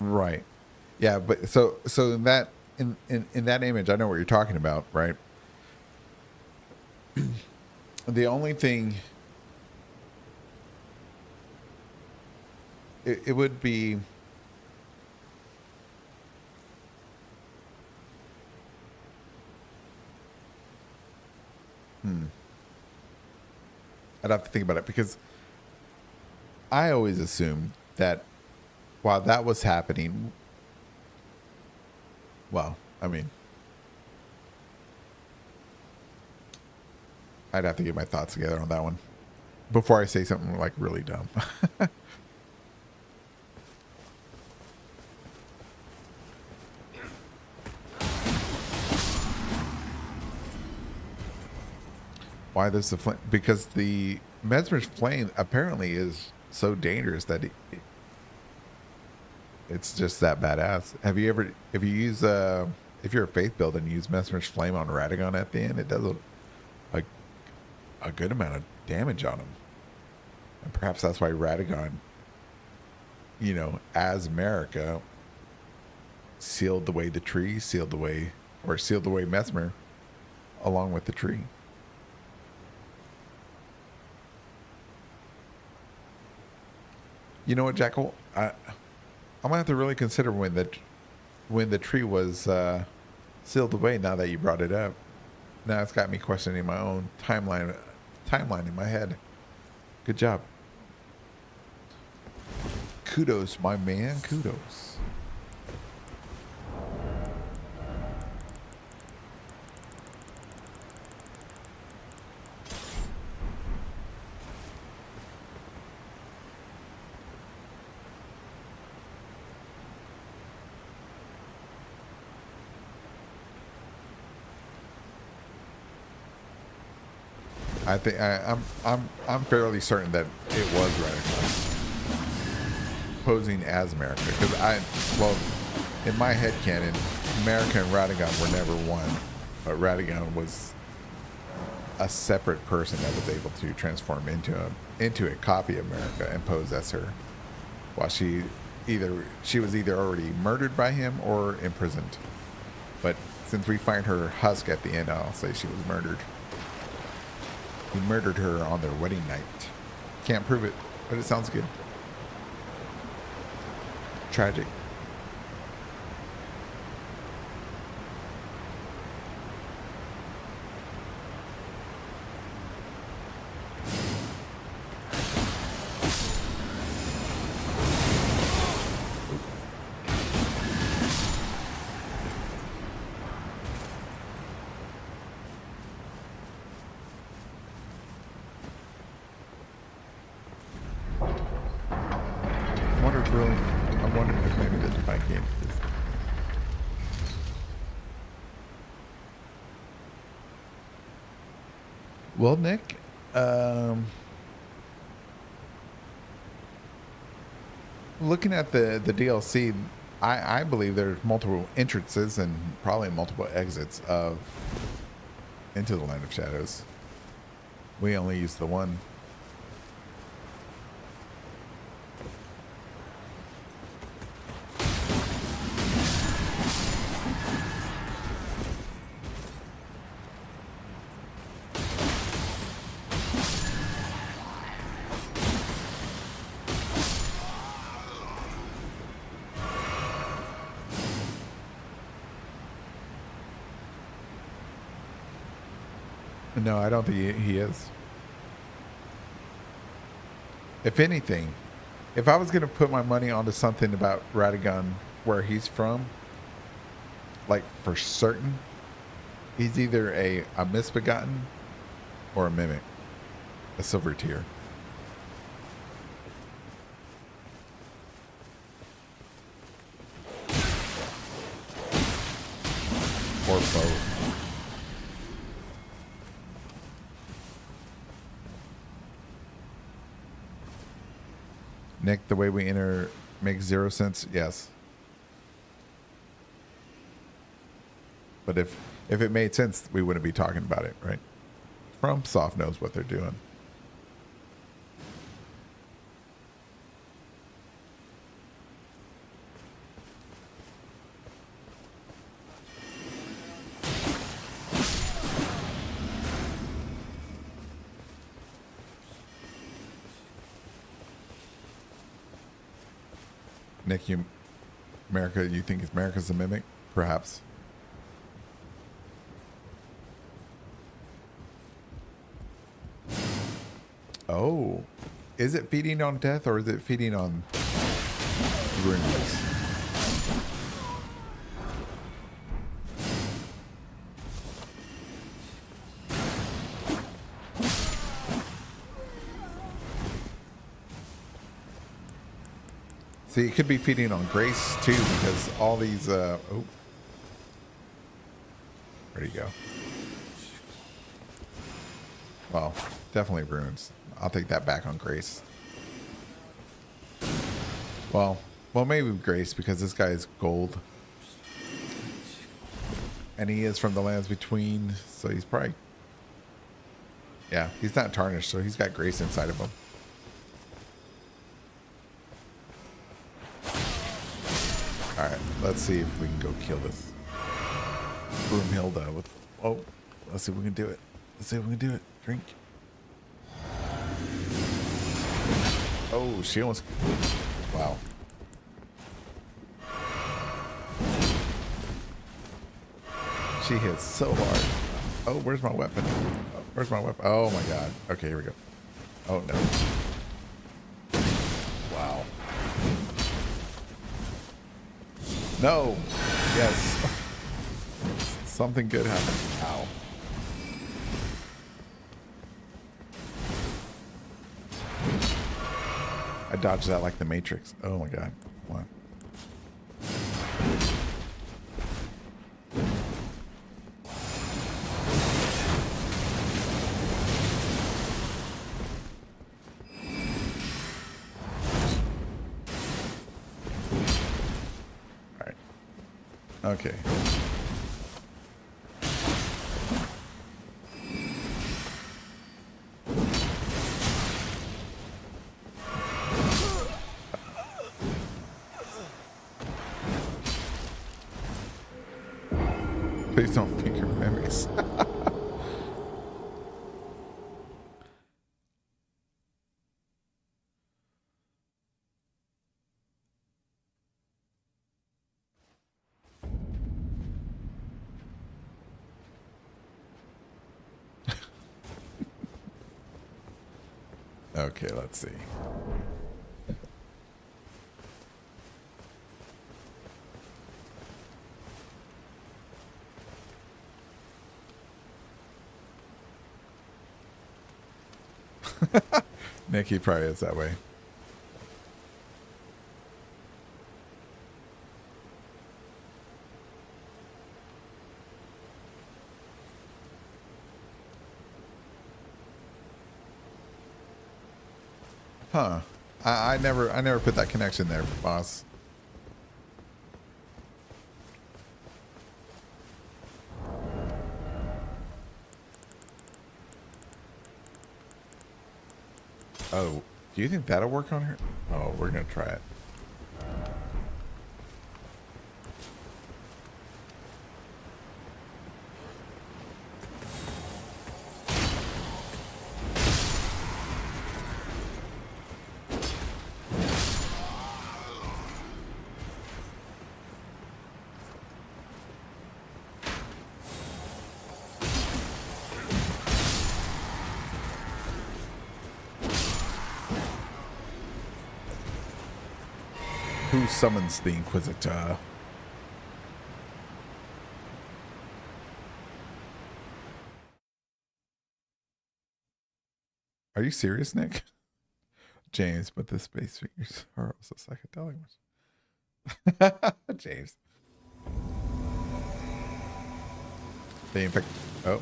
Right. Yeah, but so in that in that image, I know what you're talking about, right? The only thing it would be I'd have to think about it because I always assumed that while that was happening, well, I mean, I'd have to get my thoughts together on that one before I say something like really dumb. Why there's the flame? Because the Mesmer's flame apparently is so dangerous that it's just that badass. Have you ever, if you use, if you're a faith build and you use Mesmer's flame on Radagon at the end, it does a good amount of damage on him. And perhaps that's why Radagon, you know, as America, sealed away the tree, sealed away Mesmer along with the tree. You know what, Jackal? I'm gonna have to really consider when the tree was sealed away. Now that you brought it up, now it's got me questioning my own timeline in my head. Good job. Kudos, my man. Kudos. I think I'm fairly certain that it was Radagon posing as America, because in my head canon, America and Radagon were never one, but Radagon was a separate person that was able to transform into a copy of America and pose as her, while she was either already murdered by him or imprisoned. But since we find her husk at the end, I'll say she was murdered. He murdered her on their wedding night. Can't prove it, but it sounds good. Tragic. I'm wondering if maybe the Divine Game is. Well, Nick, looking at the DLC, I believe there's multiple entrances and probably multiple exits into the Land of Shadows. We only use the one. No, I don't think he is. If anything, if I was going to put my money onto something about Radagon, where he's from, like for certain, he's either a misbegotten or a mimic, a silver tier. Or both. Nick, the way we enter makes 0 sense. Yes. But if it made sense, we wouldn't be talking about it, right? FromSoft knows what they're doing. Nick, America, you think America's a mimic? Perhaps. Oh, is it feeding on death or is it feeding on runes? See, it could be feeding on grace too, because all these, oh, where'd he go? Well, definitely runes. I'll take that back on grace. Well, maybe grace, because this guy is gold. And he is from the lands between, so he's probably, yeah, he's not tarnished, so he's got grace inside of him. Alright, let's see if we can go kill this Broomhilda with, oh, let's see if we can do it. Let's see if we can do it. Drink. Oh, she almost, wow. She hits so hard. Oh, where's my weapon? Oh, where's my weapon? Oh my god. Okay, here we go. Oh no. Wow. No. Yes. Something good happened. Ow. I dodged that like the Matrix. Oh my god. Come on. Okay. Please don't finger mimics. Okay, let's see. Nikki probably is that way. Huh. I never put that connection there, boss. Oh, do you think that'll work on her? Oh, we're gonna try it. Who summons the Inquisitor? Are you serious, Nick? James, but the space fingers are also psychedelic. James. They infect. Oh.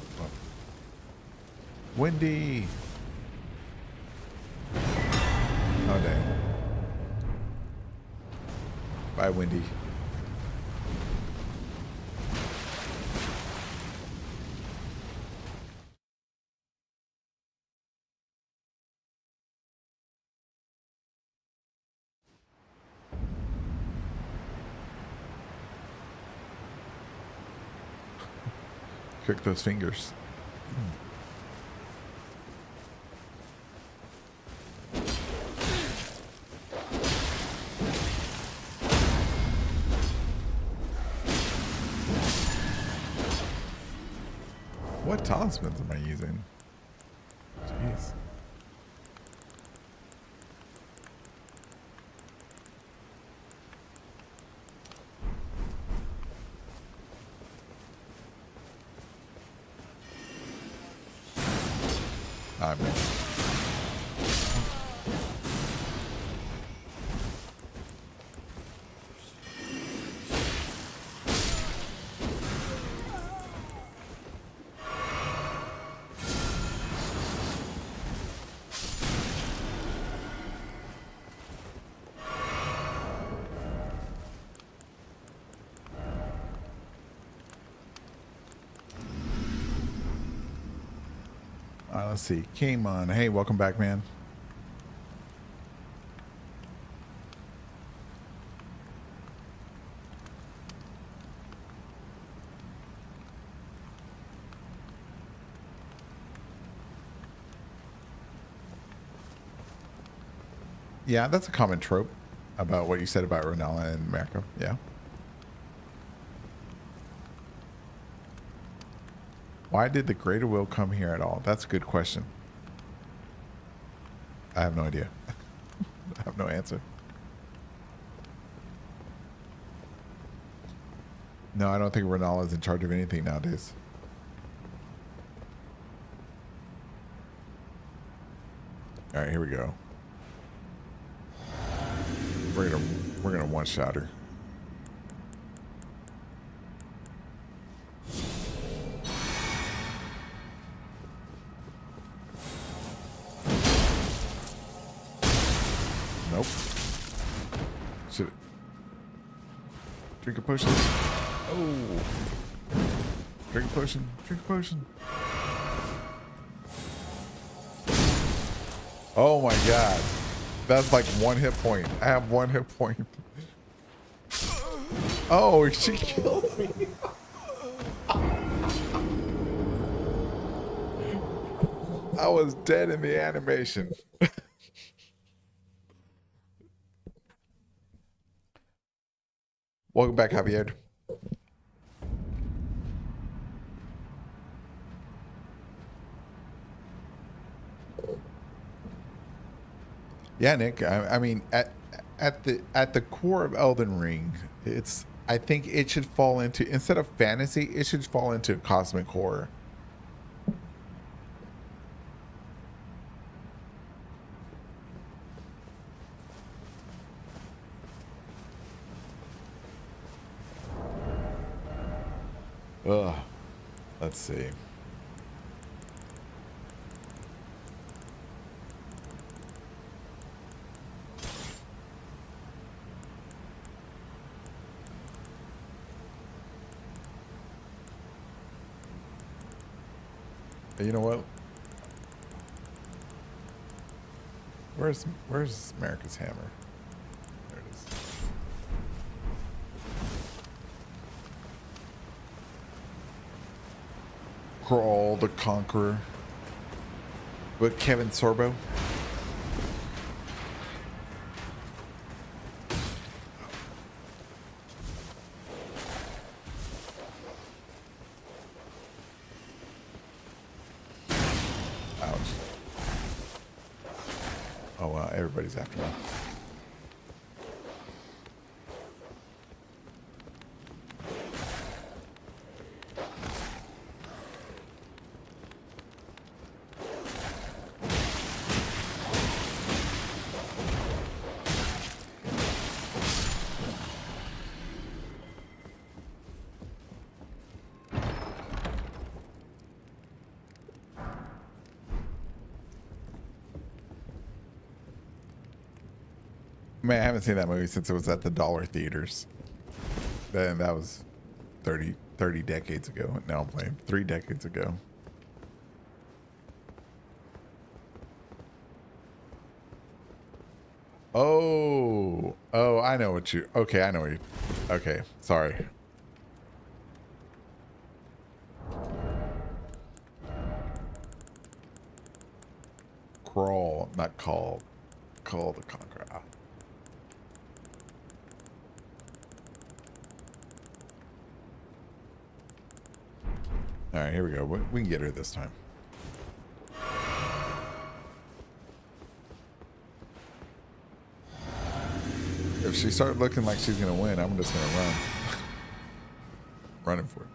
Windy. Oh, dang. Bye, Windy. Cook those fingers. What talismans am I using? Jeez. I missed. Let's see. Came on. Hey, welcome back, man. Yeah, that's a common trope about what you said about Renala and America. Yeah. Why did the Greater Will come here at all? That's a good question. I have no idea. I have no answer. No, I don't think Renala is in charge of anything nowadays. All right, here we go. We're gonna one-shot her. Nope. Should drink a potion. Oh. Drink a potion. Drink a potion. Oh my god. That's like 1 hit point. I have 1 hit point. Oh, she killed me. I was dead in the animation. Welcome back, Javier. Yeah, Nick. I mean, at the core of Elden Ring, I think it should fall into, instead of fantasy, it should fall into cosmic horror. Ugh. Let's see. You know what? Where's America's hammer? There it is. Crawl the Conqueror with Kevin Sorbo. Ouch. Oh wow, everybody's after me. Man, I haven't seen that movie since it was at the dollar theaters. Then that was 30 decades ago. No, I'm playing 3 decades ago. Oh, I know what you. Okay, I know what you. Okay, sorry. crawl, not call. Call the Conqueror. Ah. All right, here we go. We can get her this time. If she starts looking like she's gonna win, I'm just gonna run. Running for it.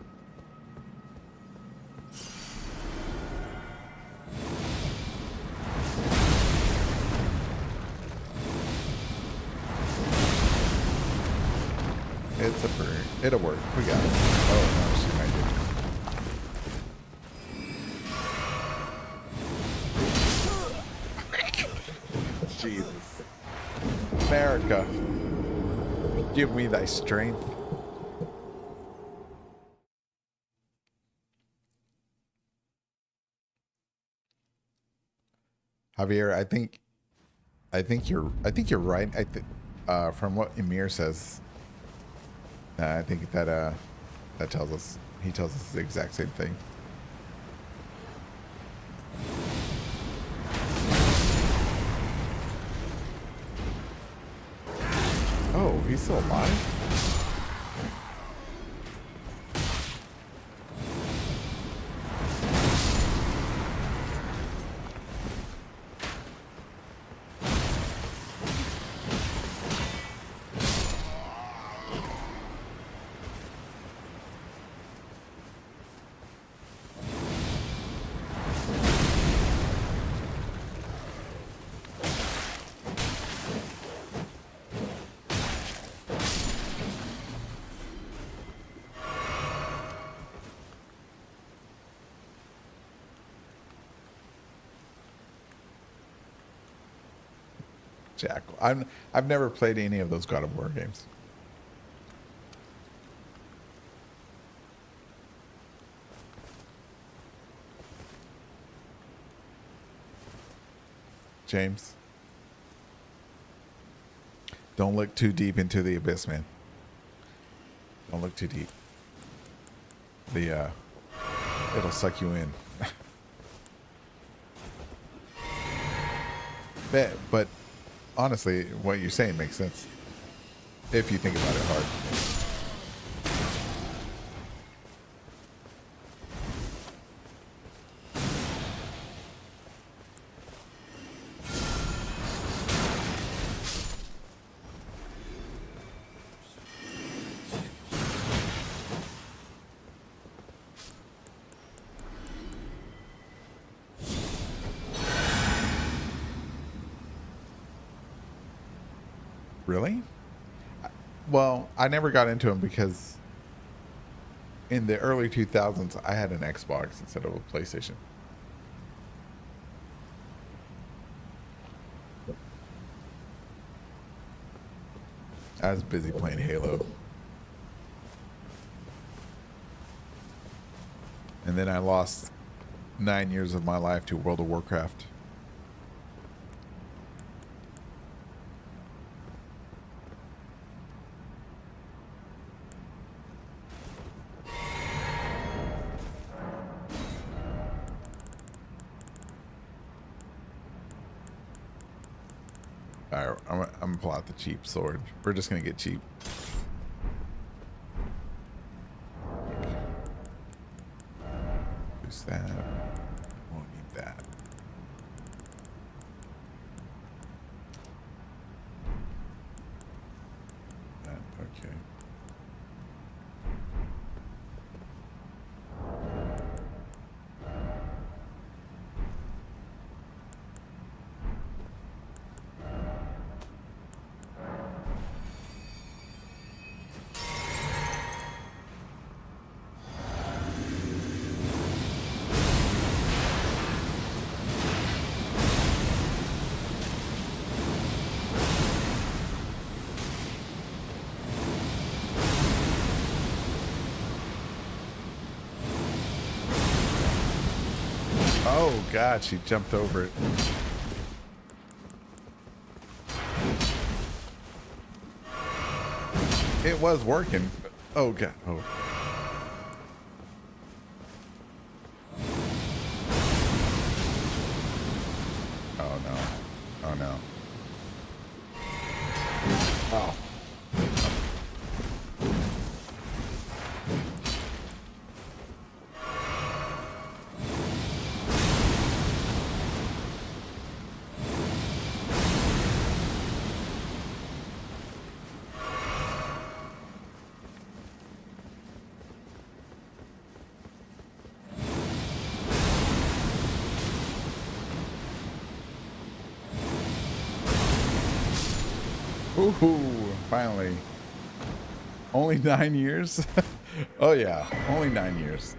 It's a bird. It'll work. We got it. Oh no, she might do. Jesus. America, give me thy strength. Javier, I think you're right. I think from what Emir says, I think that tells us he tells us the exact same thing. Oh, he's still alive? Jackal. I've never played any of those God of War games. James, don't look too deep into the abyss, man. Don't look too deep. It'll suck you in. But honestly, what you're saying makes sense if you think about it hard. Really? Well, I never got into them because in the early 2000s, I had an Xbox instead of a PlayStation. I was busy playing Halo. And then I lost 9 years of my life to World of Warcraft. Alright, I'm gonna pull out the cheap sword. We're just gonna get cheap. Use that. Won't need that. Okay. Oh God, she jumped over it. It was working. Oh God. Oh. Oh, Ooh, finally. Only 9 years? Oh yeah, only 9 years.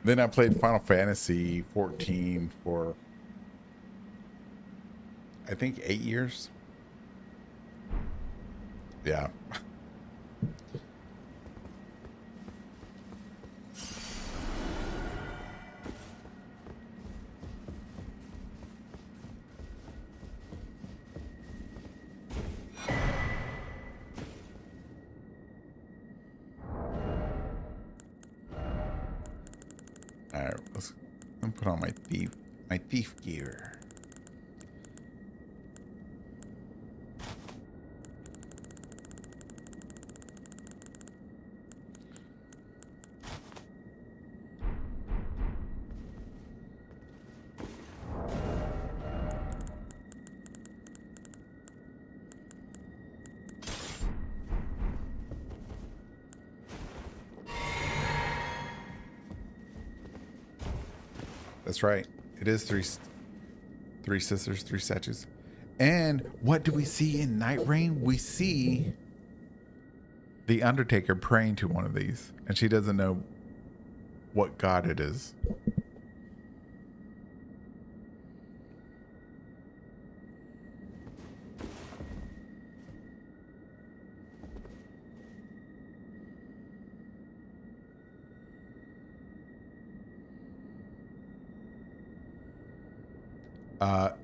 Then I played Final Fantasy 14 for, I think, 8 years. Yeah. All right, let me put on my thief gear. That's right. It is three sisters, three statues. And what do we see in Night Rain? We see the Undertaker praying to one of these, and she doesn't know what god it is.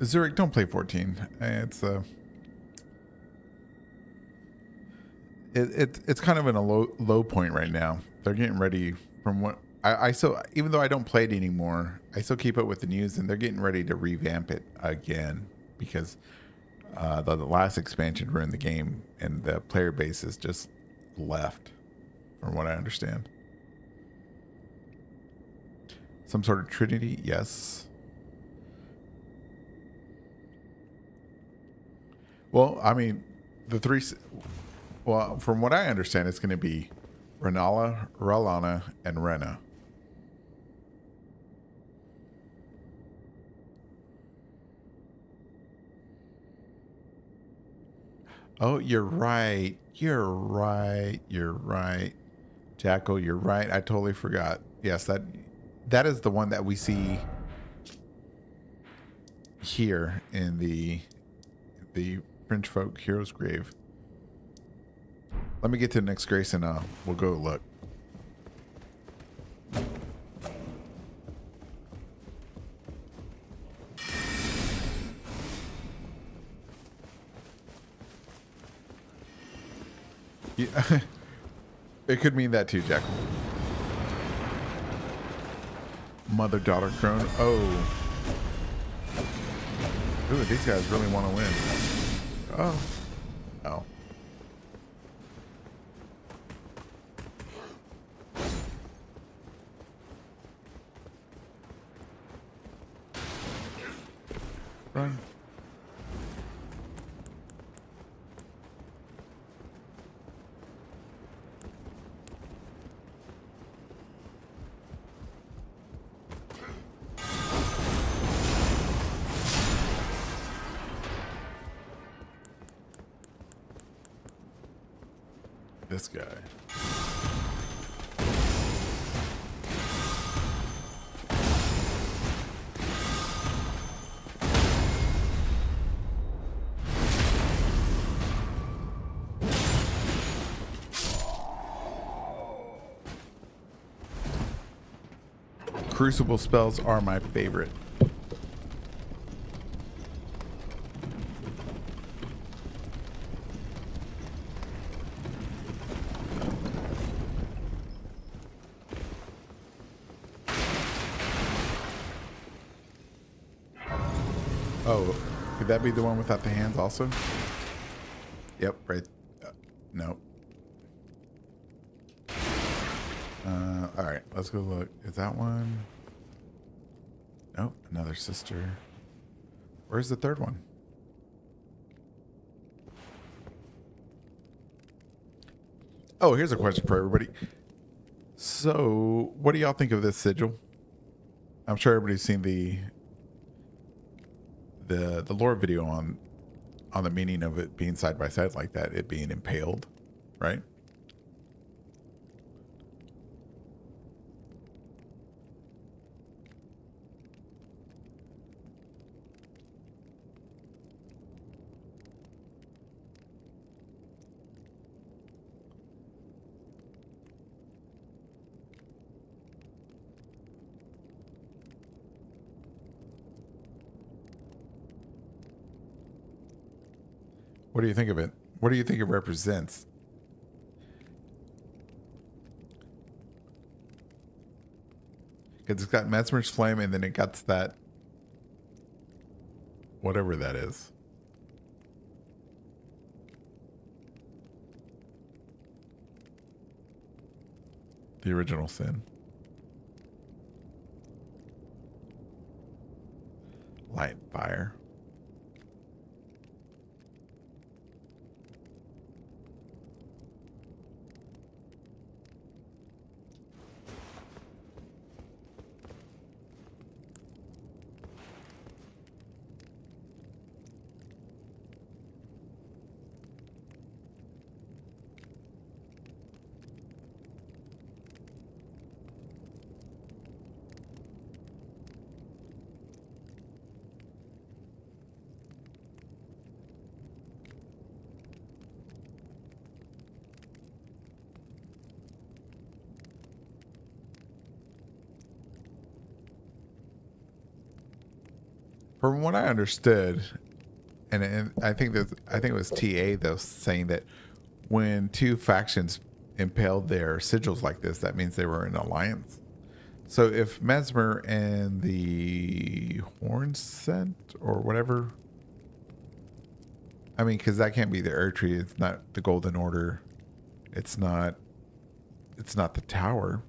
Zurich, don't play 14. It's kind of in a low point right now. They're getting ready from what I still, even though I don't play it anymore, I still keep up with the news, and they're getting ready to revamp it again because the last expansion ruined the game, and the player base is just left, from what I understand. Some sort of Trinity, yes. Well, I mean, well, from what I understand, it's going to be Renala, Ralana, and Rena. Oh, you're right. You're right. You're right. Jackal, you're right. I totally forgot. Yes, that is the one that we see here in the French folk hero's grave. Let me get to the next grace and we'll go look. Yeah. It could mean that too, Jackal. Mother-daughter crone. Oh. Ooh, these guys really want to win. Oh. Oh. Run. This guy. Crucible spells are my favorite. Oh, could that be the one without the hands also? Yep, right. Nope. All right, let's go look. Is that one? Nope, another sister. Where's the third one? Oh, here's a question for everybody. So, what do y'all think of this sigil? I'm sure everybody's seen the lore video on the meaning of it being side by side like that, it being impaled, right? What do you think of it? What do you think it represents? Because it's got Mesmer's flame, and then it got that, whatever that is. The original sin. Light, fire. From what I understood, and I think it was TA though saying that when two factions impaled their sigils like this, that means they were in alliance. So if Mesmer and the Horn Scent or whatever, I mean, because that can't be the Erdtree. It's not the Golden Order. It's not the Tower.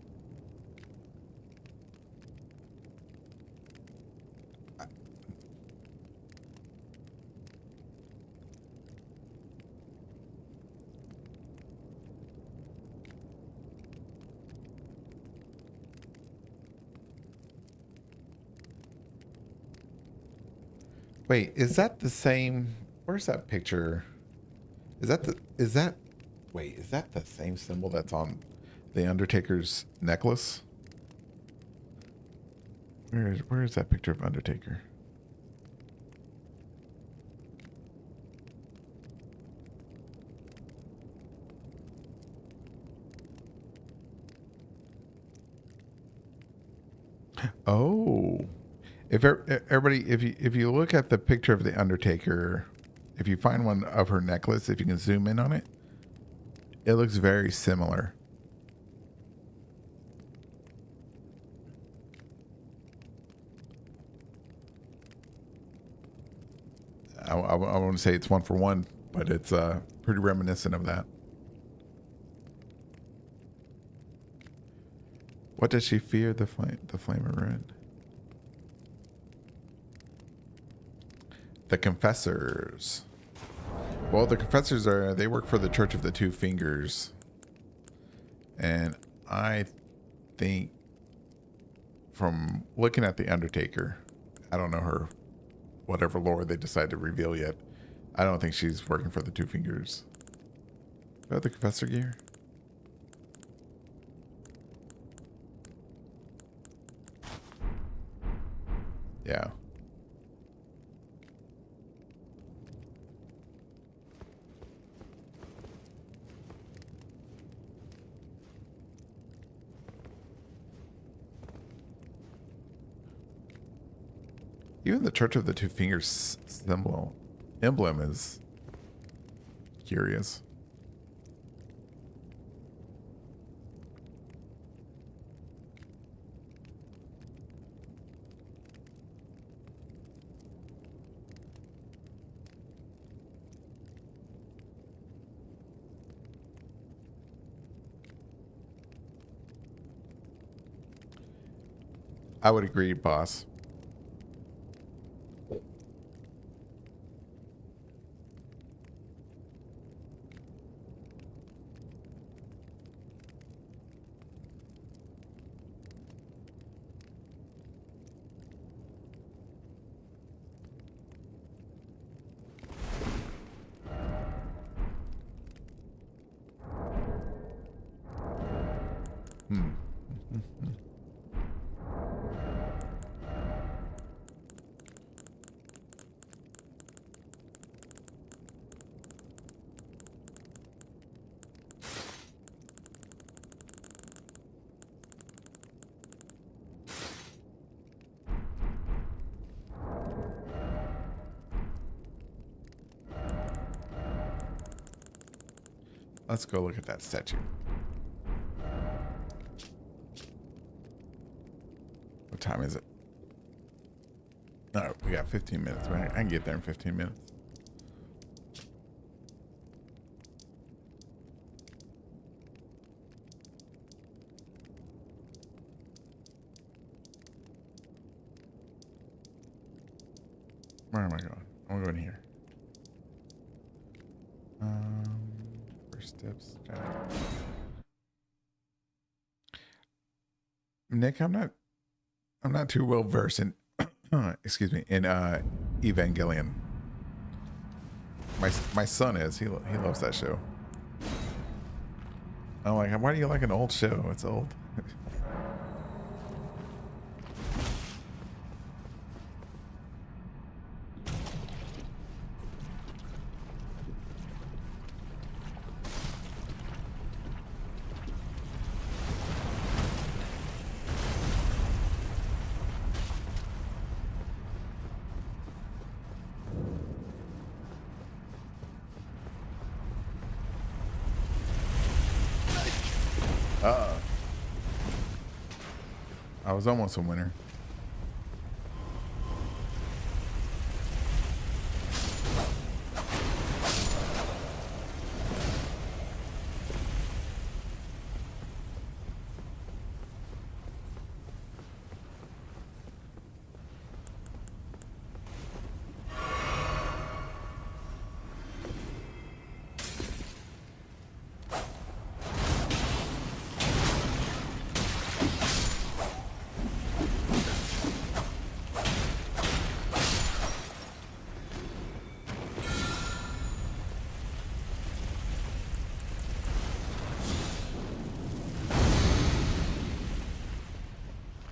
Wait, is that the same? Where's that picture? Is that wait, is that the same symbol that's on the Undertaker's necklace? Where is that picture of Undertaker? Oh. Everybody, if you look at the picture of the Undertaker, if you find one of her necklace, if you can zoom in on it, it looks very similar. I won't say it's one for one, but it's pretty reminiscent of that. What does she fear? The flame of red. The Confessors. Well, the Confessors they work for the Church of the Two Fingers. And I think from looking at the Undertaker, I don't know her, whatever lore they decide to reveal yet. I don't think she's working for the Two Fingers. Is that the Confessor gear? Yeah. Even the Church of the Two Fingers emblem is curious. I would agree, boss. Let's go look at that statue. What time is it? No, we got 15 minutes. Right? I can get there in 15 minutes. Where am I going? I'm going here. First steps. Nick, I'm not too well versed in excuse me, in Evangelion. My son is. He loves that show. I'm like, why do you like an old show? It's old. I was almost a winner.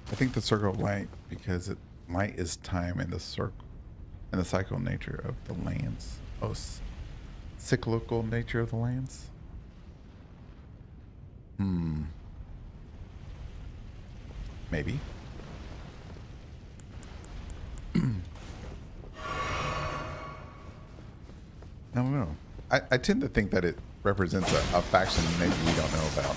I think the circle of light, because light is time, and the circle and the cyclical nature of the lands. Oh, cyclical nature of the lands. Maybe. I don't know. I tend to think that it represents a faction maybe we don't know about.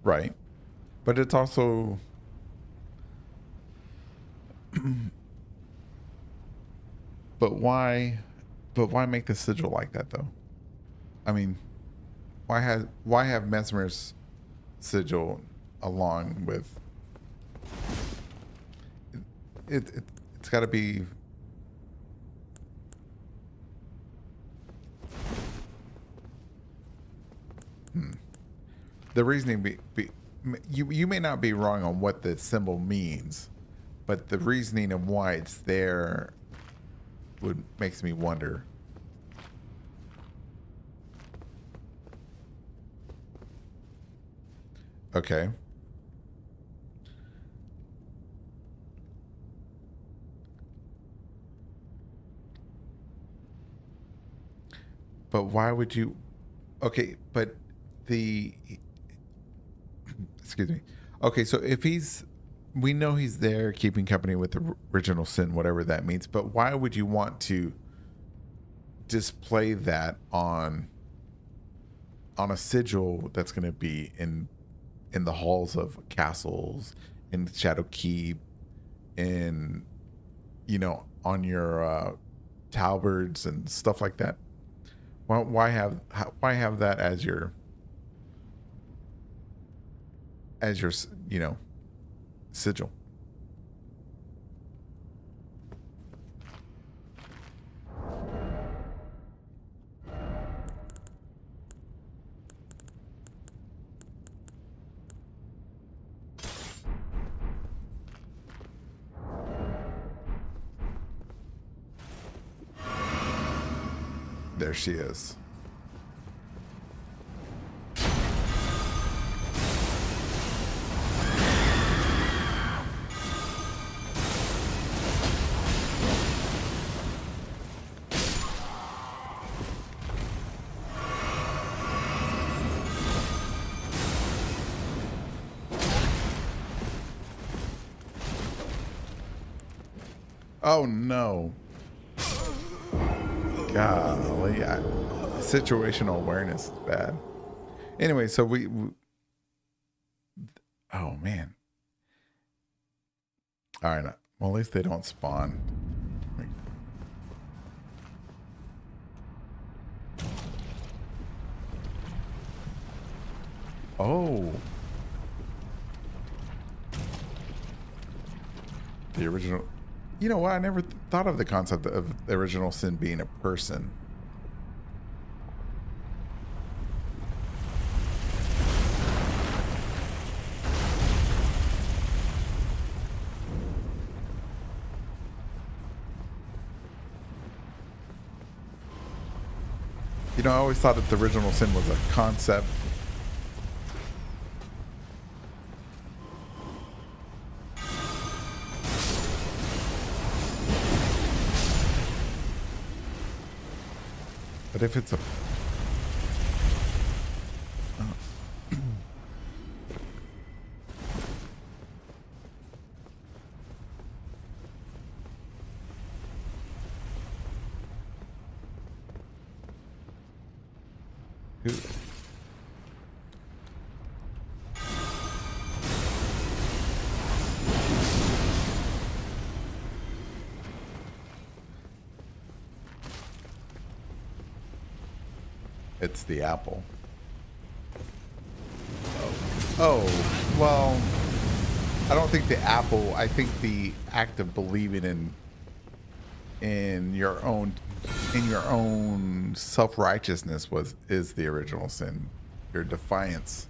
Right. But it's also but why make the sigil like that though? I mean, why have Mesmer's sigil along with it's got to be the reasoning you may not be wrong on what the symbol means, but the reasoning of why it's there makes me wonder. Okay. But why would you? Okay, but excuse me. Okay, so if we know he's there keeping company with the original sin, whatever that means, but why would you want to display that on a sigil that's going to be in the halls of castles, in Shadow Keep, in on your talbards and stuff like that? Why have that as your sigil? There she is. Oh no. Golly. Situational awareness is bad. Anyway, so we oh man. All right. Well, at least they don't spawn. Oh. The original. You know what? I never thought of the concept of the original sin being a person. You know, I always thought that the original sin was a concept. But if it's a... Who... It's the apple. Oh, well, I don't think the apple, I think the act of believing in your own self-righteousness is the original sin. Your defiance.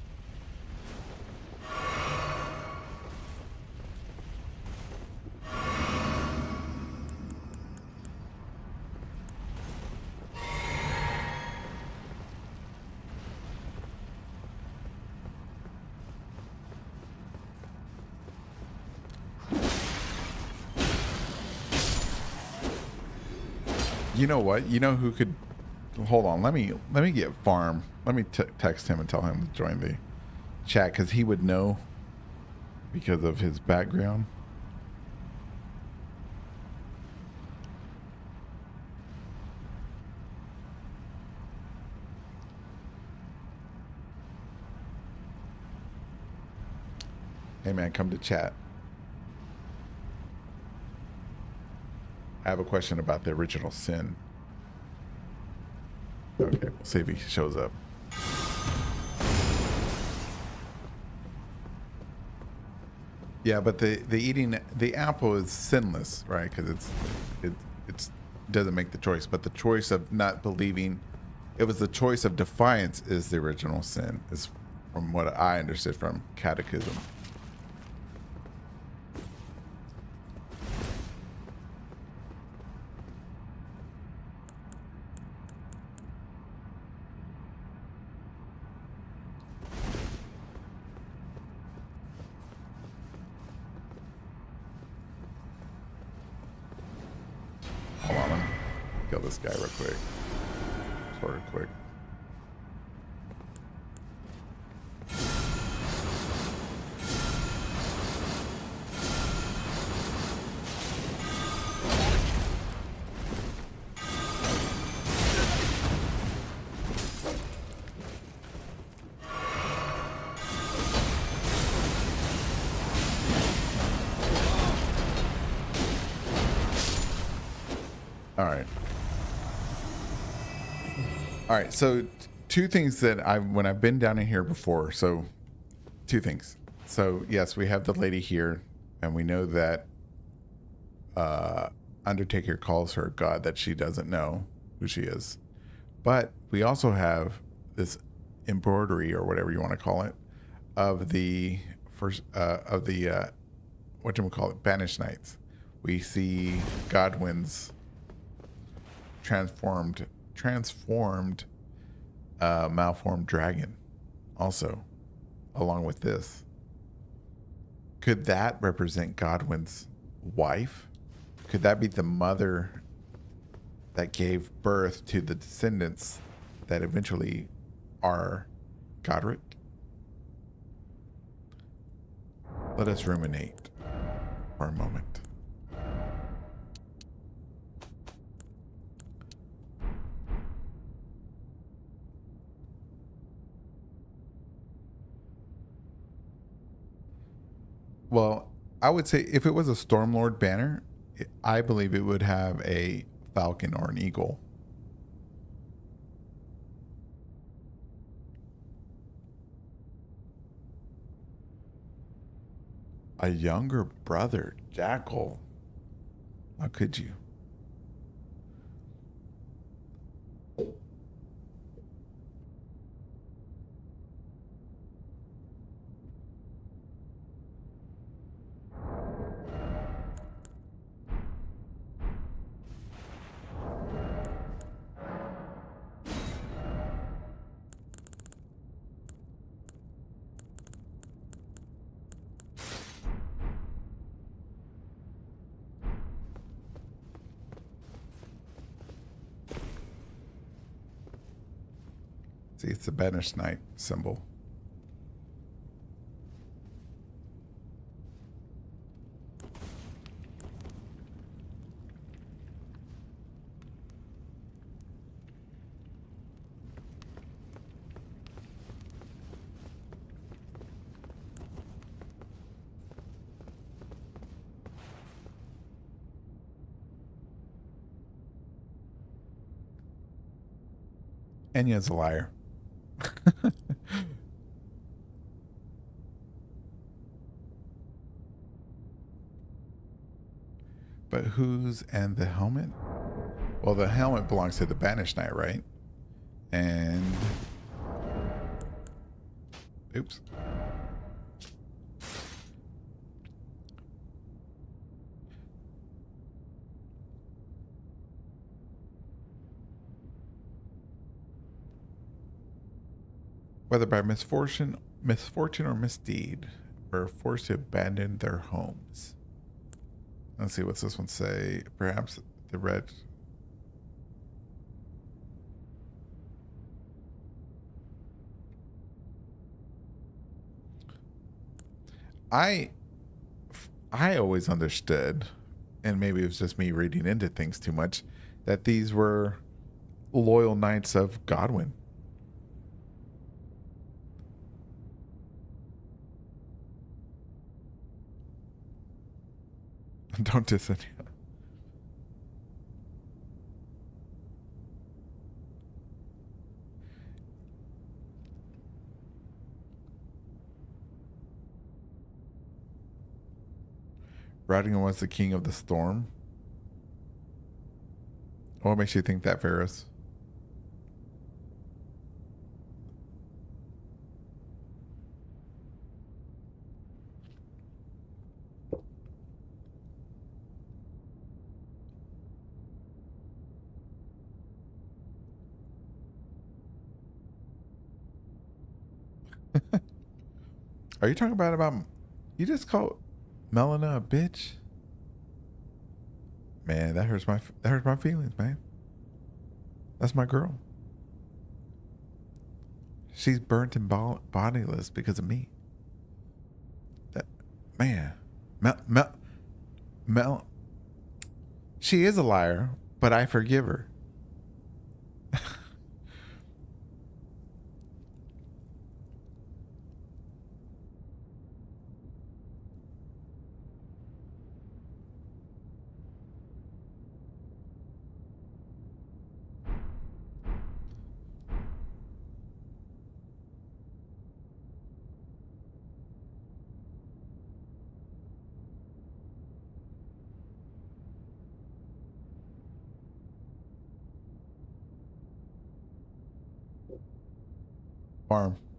You know what? You know who could... Hold on. Let me get Farm. Let me text him and tell him to join the chat, because he would know because of his background. Hey man, come to chat. I have a question about the original sin. Okay, we'll see if he shows up. Yeah, but the eating the apple is sinless, right? Because it doesn't make the choice, but the choice of not believing, it was the choice of defiance is the original sin. Is from what I understood from Catechism. Hold on, let me kill this guy real quick. Sort of quick. All right, so two things that when I've been down in here before, so two things. So yes, we have the lady here, and we know that Undertaker calls her God, that she doesn't know who she is. But we also have this embroidery, or whatever you want to call it, of the first whatchamacallit, Banished Knights. We see Godwin's transformed transformed malformed dragon also along with this. Could that represent Godwin's wife? Could that be the mother that gave birth to the descendants that eventually are Godric? Let us ruminate for a moment. Well, I would say if it was a Stormlord banner, I believe it would have a falcon or an eagle. A younger brother, Jackal. How could you? See, it's the Banished Knight symbol. Enya's a liar. But who's and the helmet? Well, the helmet belongs to the Banished Knight, right? And oops. Whether by misfortune or misdeed, were forced to abandon their homes. Let's see, what's this one say? Perhaps the red. I always understood, and maybe it was just me reading into things too much, that these were loyal knights of Godwin. Don't diss it. Radigan was the king of the storm. What makes you think that, Ferris? Are you talking about you just called Melina a bitch? Man, that hurts my feelings, man. That's my girl. She's burnt and bodiless because of me. That man, Mel. She is a liar, but I forgive her.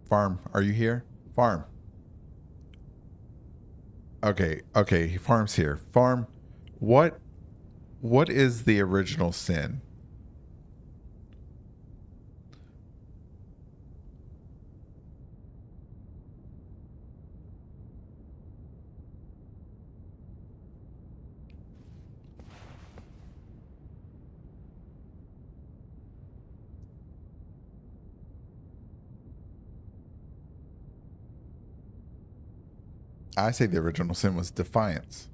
Farm, are you here? Farm. Okay, Farm's here. Farm, what is the original sin? I say the original sin was defiance.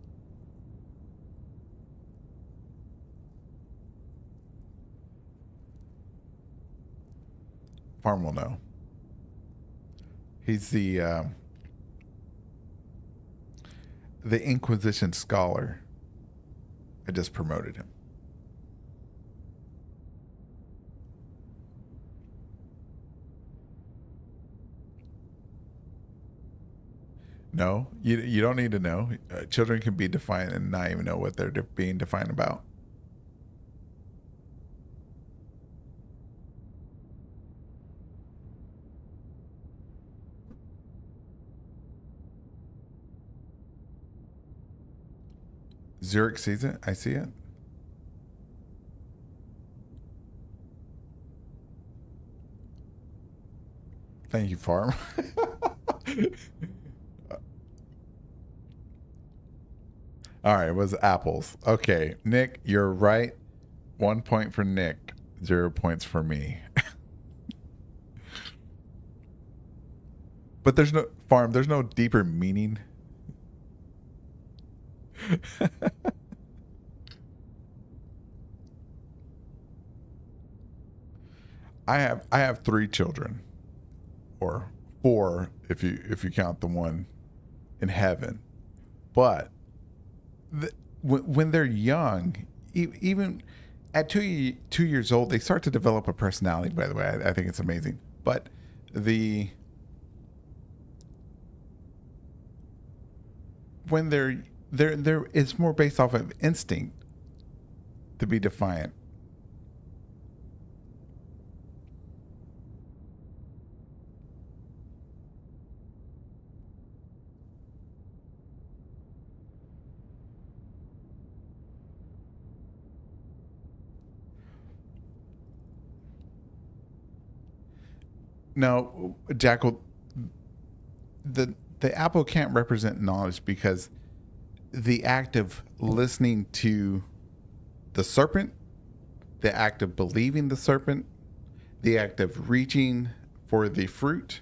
Farm will know. He's the Inquisition scholar. I just promoted him. No, you don't need to know. Children can be defiant and not even know what they're being defiant about. Zurich sees it. I see it. Thank you, Farm. All right, it was apples. Okay, Nick, you're right. 1 point for Nick, 0 points for me. But there's no Farm. There's no deeper meaning. I have 3 children, or 4 if you count the one in heaven. But when they're young, even at 2 years old, they start to develop a personality. By the way, I think it's amazing. But when they're it's more based off of instinct to be defiant. No, Jackal, the apple can't represent knowledge because the act of listening to the serpent, the act of believing the serpent, the act of reaching for the fruit,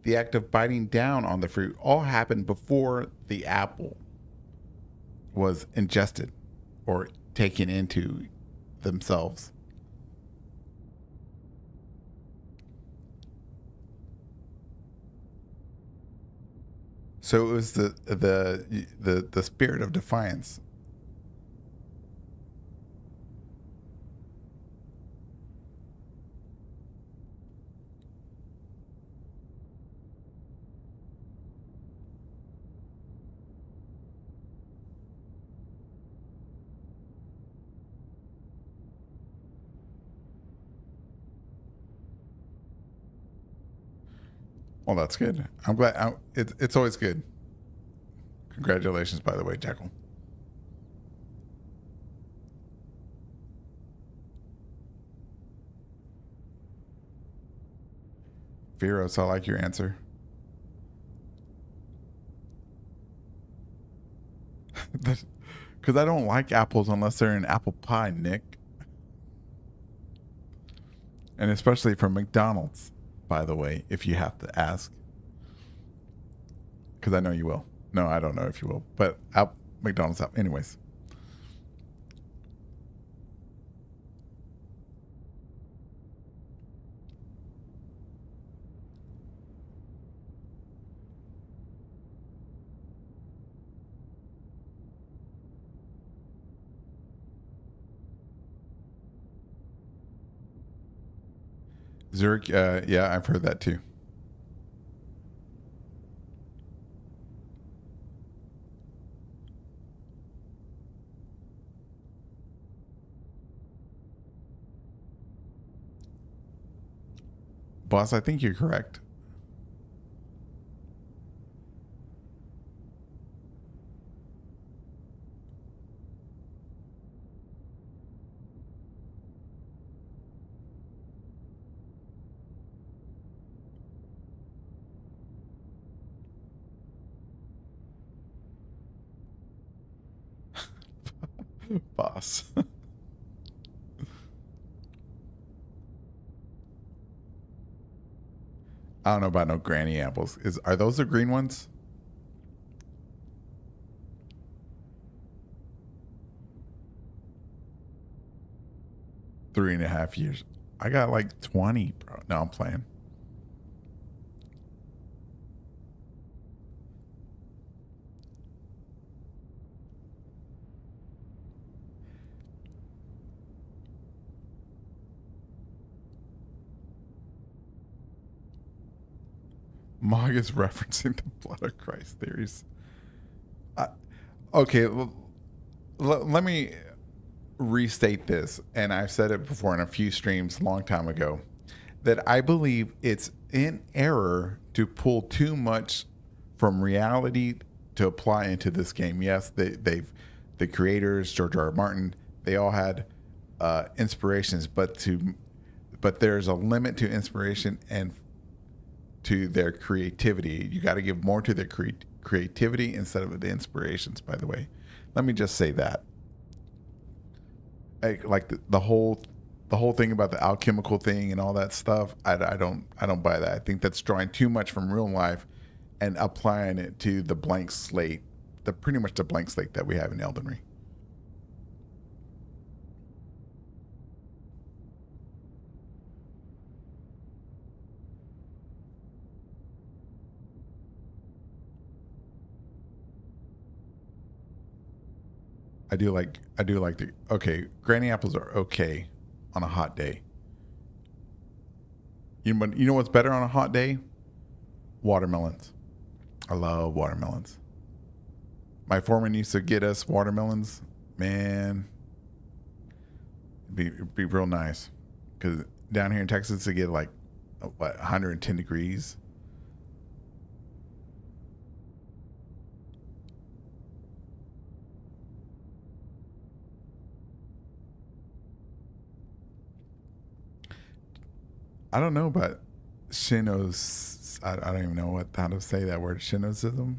the act of biting down on the fruit all happened before the apple was ingested or taken into themselves. So it was the spirit of defiance. Well, that's good. I'm glad. It's always good. Congratulations, by the way, Jackal. Veros, I like your answer. Because I don't like apples unless they're in apple pie, Nick. And especially from McDonald's, by the way, if you have to ask. Because I know you will. No, I don't know if you will. But McDonald's app. Anyways. Zurich, yeah, I've heard that too. Boss, I think you're correct. Boss. I don't know about no granny apples. Are those the green ones? 3.5 years. I got like 20, bro. No, I'm playing. Mog is referencing the blood of Christ theories. Okay, let me restate this, and I've said it before in a few streams a long time ago, that I believe it's in error to pull too much from reality to apply into this game. Yes, the creators, George R. R. Martin, they all had inspirations, but there's a limit to inspiration and to their creativity. You got to give more to their creativity instead of the inspirations. By the way, let me just say that. Like the whole thing about the alchemical thing and all that stuff, I don't buy that. I think that's drawing too much from real life and applying it to the blank slate, pretty much the blank slate that we have in Elden Ring. I do like the okay. Granny apples are okay on a hot day. You know what's better on a hot day? Watermelons. I love watermelons. My foreman used to get us watermelons. Man, it'd be real nice. Because down here in Texas, they get like, what, 110 degrees. I don't know about Shinos. I don't even know how to say that word. Shinoism,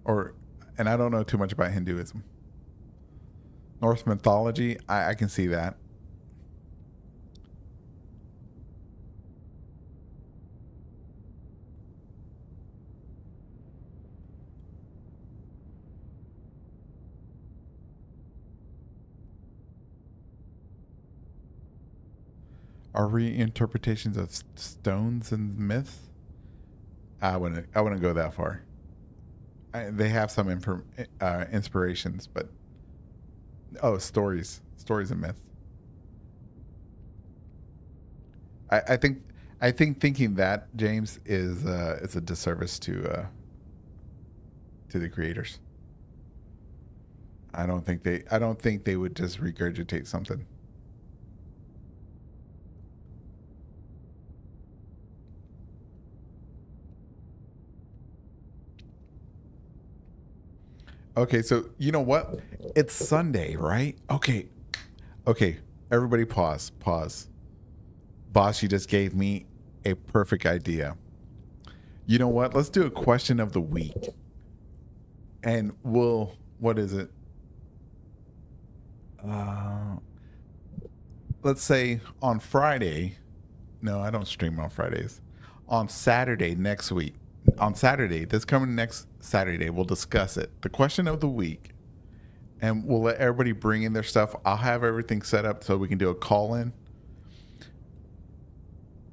and I don't know too much about Hinduism. Norse mythology, I can see that. Are reinterpretations of stones and myths? I wouldn't go that far. They have some inspirations, but stories and myths. I think thinking that, James, is a disservice to the creators. I don't think they would just regurgitate something. Okay, so you know what? It's Sunday, right? Okay. Everybody pause. Boss, you just gave me a perfect idea. You know what? Let's do a question of the week. And what is it? Let's say on Friday. No, I don't stream on Fridays. On Saturday next week. On Saturday, this coming next Saturday, we'll discuss it. The question of the week. And we'll let everybody bring in their stuff. I'll have everything set up so we can do a call in.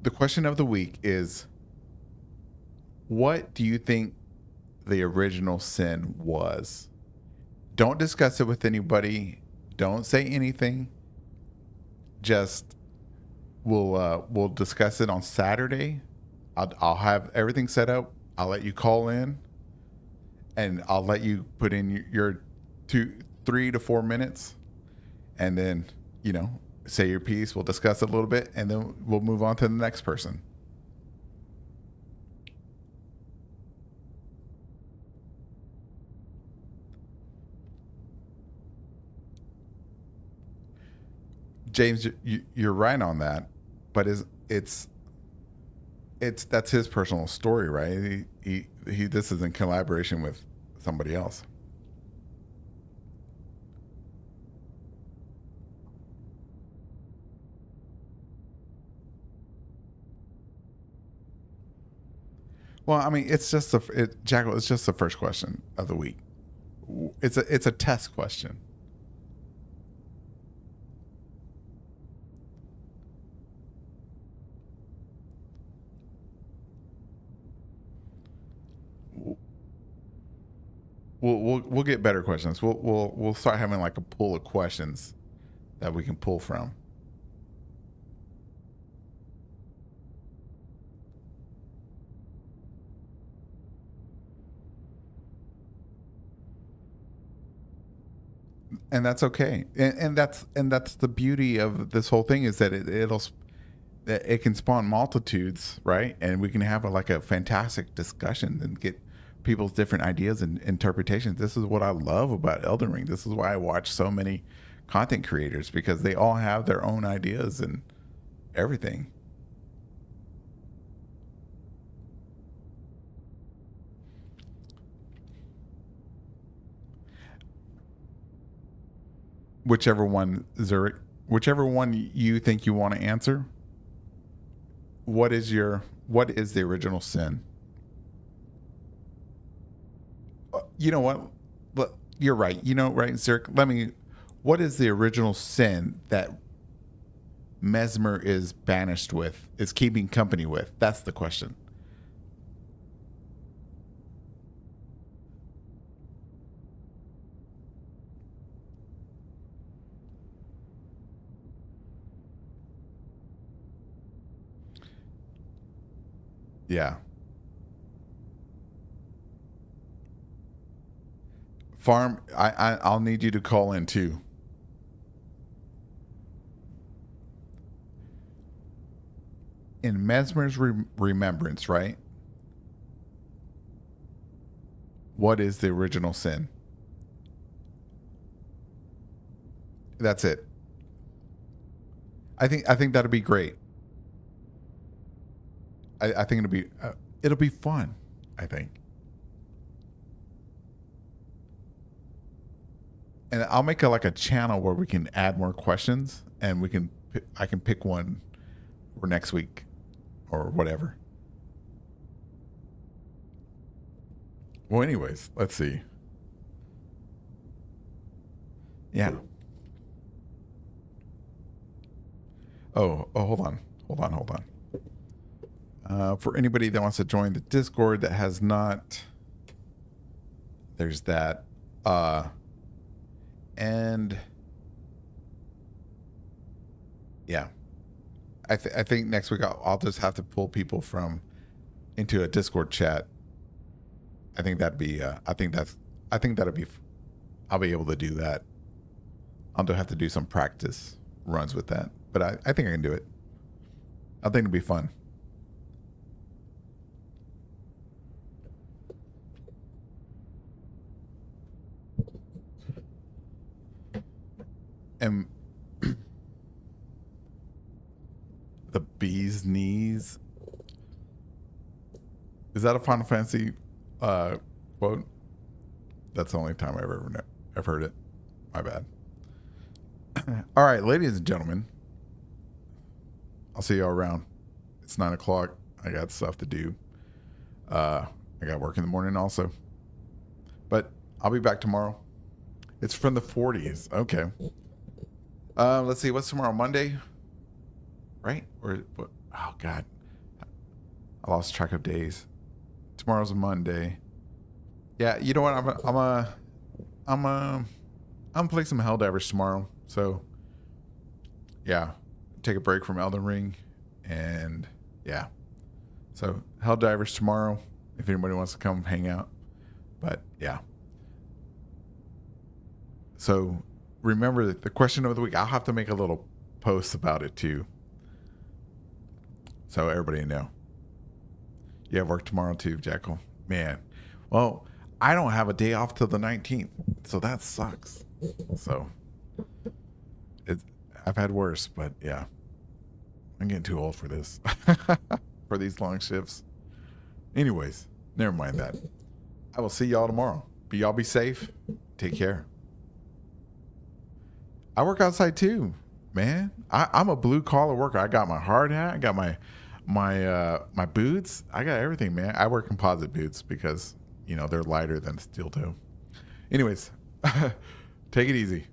The question of the week is, what do you think the original sin was? Don't discuss it with anybody. Don't say anything. Just we'll discuss it on Saturday. I'll have everything set up. I'll let you call in, and I'll let you put in your 3 to 4 minutes, and then say your piece. We'll discuss it a little bit, and then we'll move on to the next person. James, you're right on that, but that's his personal story, right? He this is in collaboration with somebody else. Well, I mean, it's just Jackal. It's just the first question of the week. It's a test question. we'll get better questions. We'll start having like a pool of questions that we can pull from. And that's okay. And that's the beauty of this whole thing, is that it can spawn multitudes, right? And we can have like a fantastic discussion and get people's different ideas and interpretations. This is what I love about Elden Ring. This is why I watch so many content creators, because they all have their own ideas and everything. Whichever one, Zurich, whichever one you think you want to answer. What is the original sin? You know what? You're right. You know, right, Zurich? What is the original sin that Mesmer is banished with, is keeping company with? That's the question. Yeah. Farm, I'll need you to call in too. In Mesmer's remembrance, right? What is the original sin? That's it. I think that'd be great. I think it'll be fun. I think, and I'll make like a channel where we can add more questions, and I can pick one for next week or whatever. Well, anyways, let's see. Yeah. Oh, hold on. For anybody that wants to join the Discord that has not, there's that. And yeah, I think next week I'll just have to pull people into a Discord chat. I think that'd be. I'll be able to do that. I'll have to do some practice runs with that, but I think I can do it. I think it'll be fun. And the bee's knees. Is that a Final Fantasy quote? That's the only time I've heard it. My bad. All right, ladies and gentlemen. I'll see y'all around. It's 9 o'clock. I got stuff to do. I got work in the morning also. But I'll be back tomorrow. It's from the 40s. Okay. Let's see. What's tomorrow? Monday? Right? Or what? Oh God, I lost track of days. Tomorrow's a Monday. Yeah. You know what? I'm gonna play some Helldivers tomorrow. So yeah, take a break from Elden Ring, and yeah. So Helldivers tomorrow. If anybody wants to come hang out, but yeah. So remember the question of the week. I'll have to make a little post about it too, so everybody know. You have work tomorrow too, Jekyll. Man, well, I don't have a day off till the 19th, so that sucks. So I've had worse, but yeah, I'm getting too old for this, for these long shifts. Anyways, never mind that. I will see y'all tomorrow. But y'all be safe. Take care. I work outside too, man. I'm a blue collar worker. I got my hard hat. I got my boots. I got everything, man. I wear composite boots because, they're lighter than steel toe. Anyways, take it easy.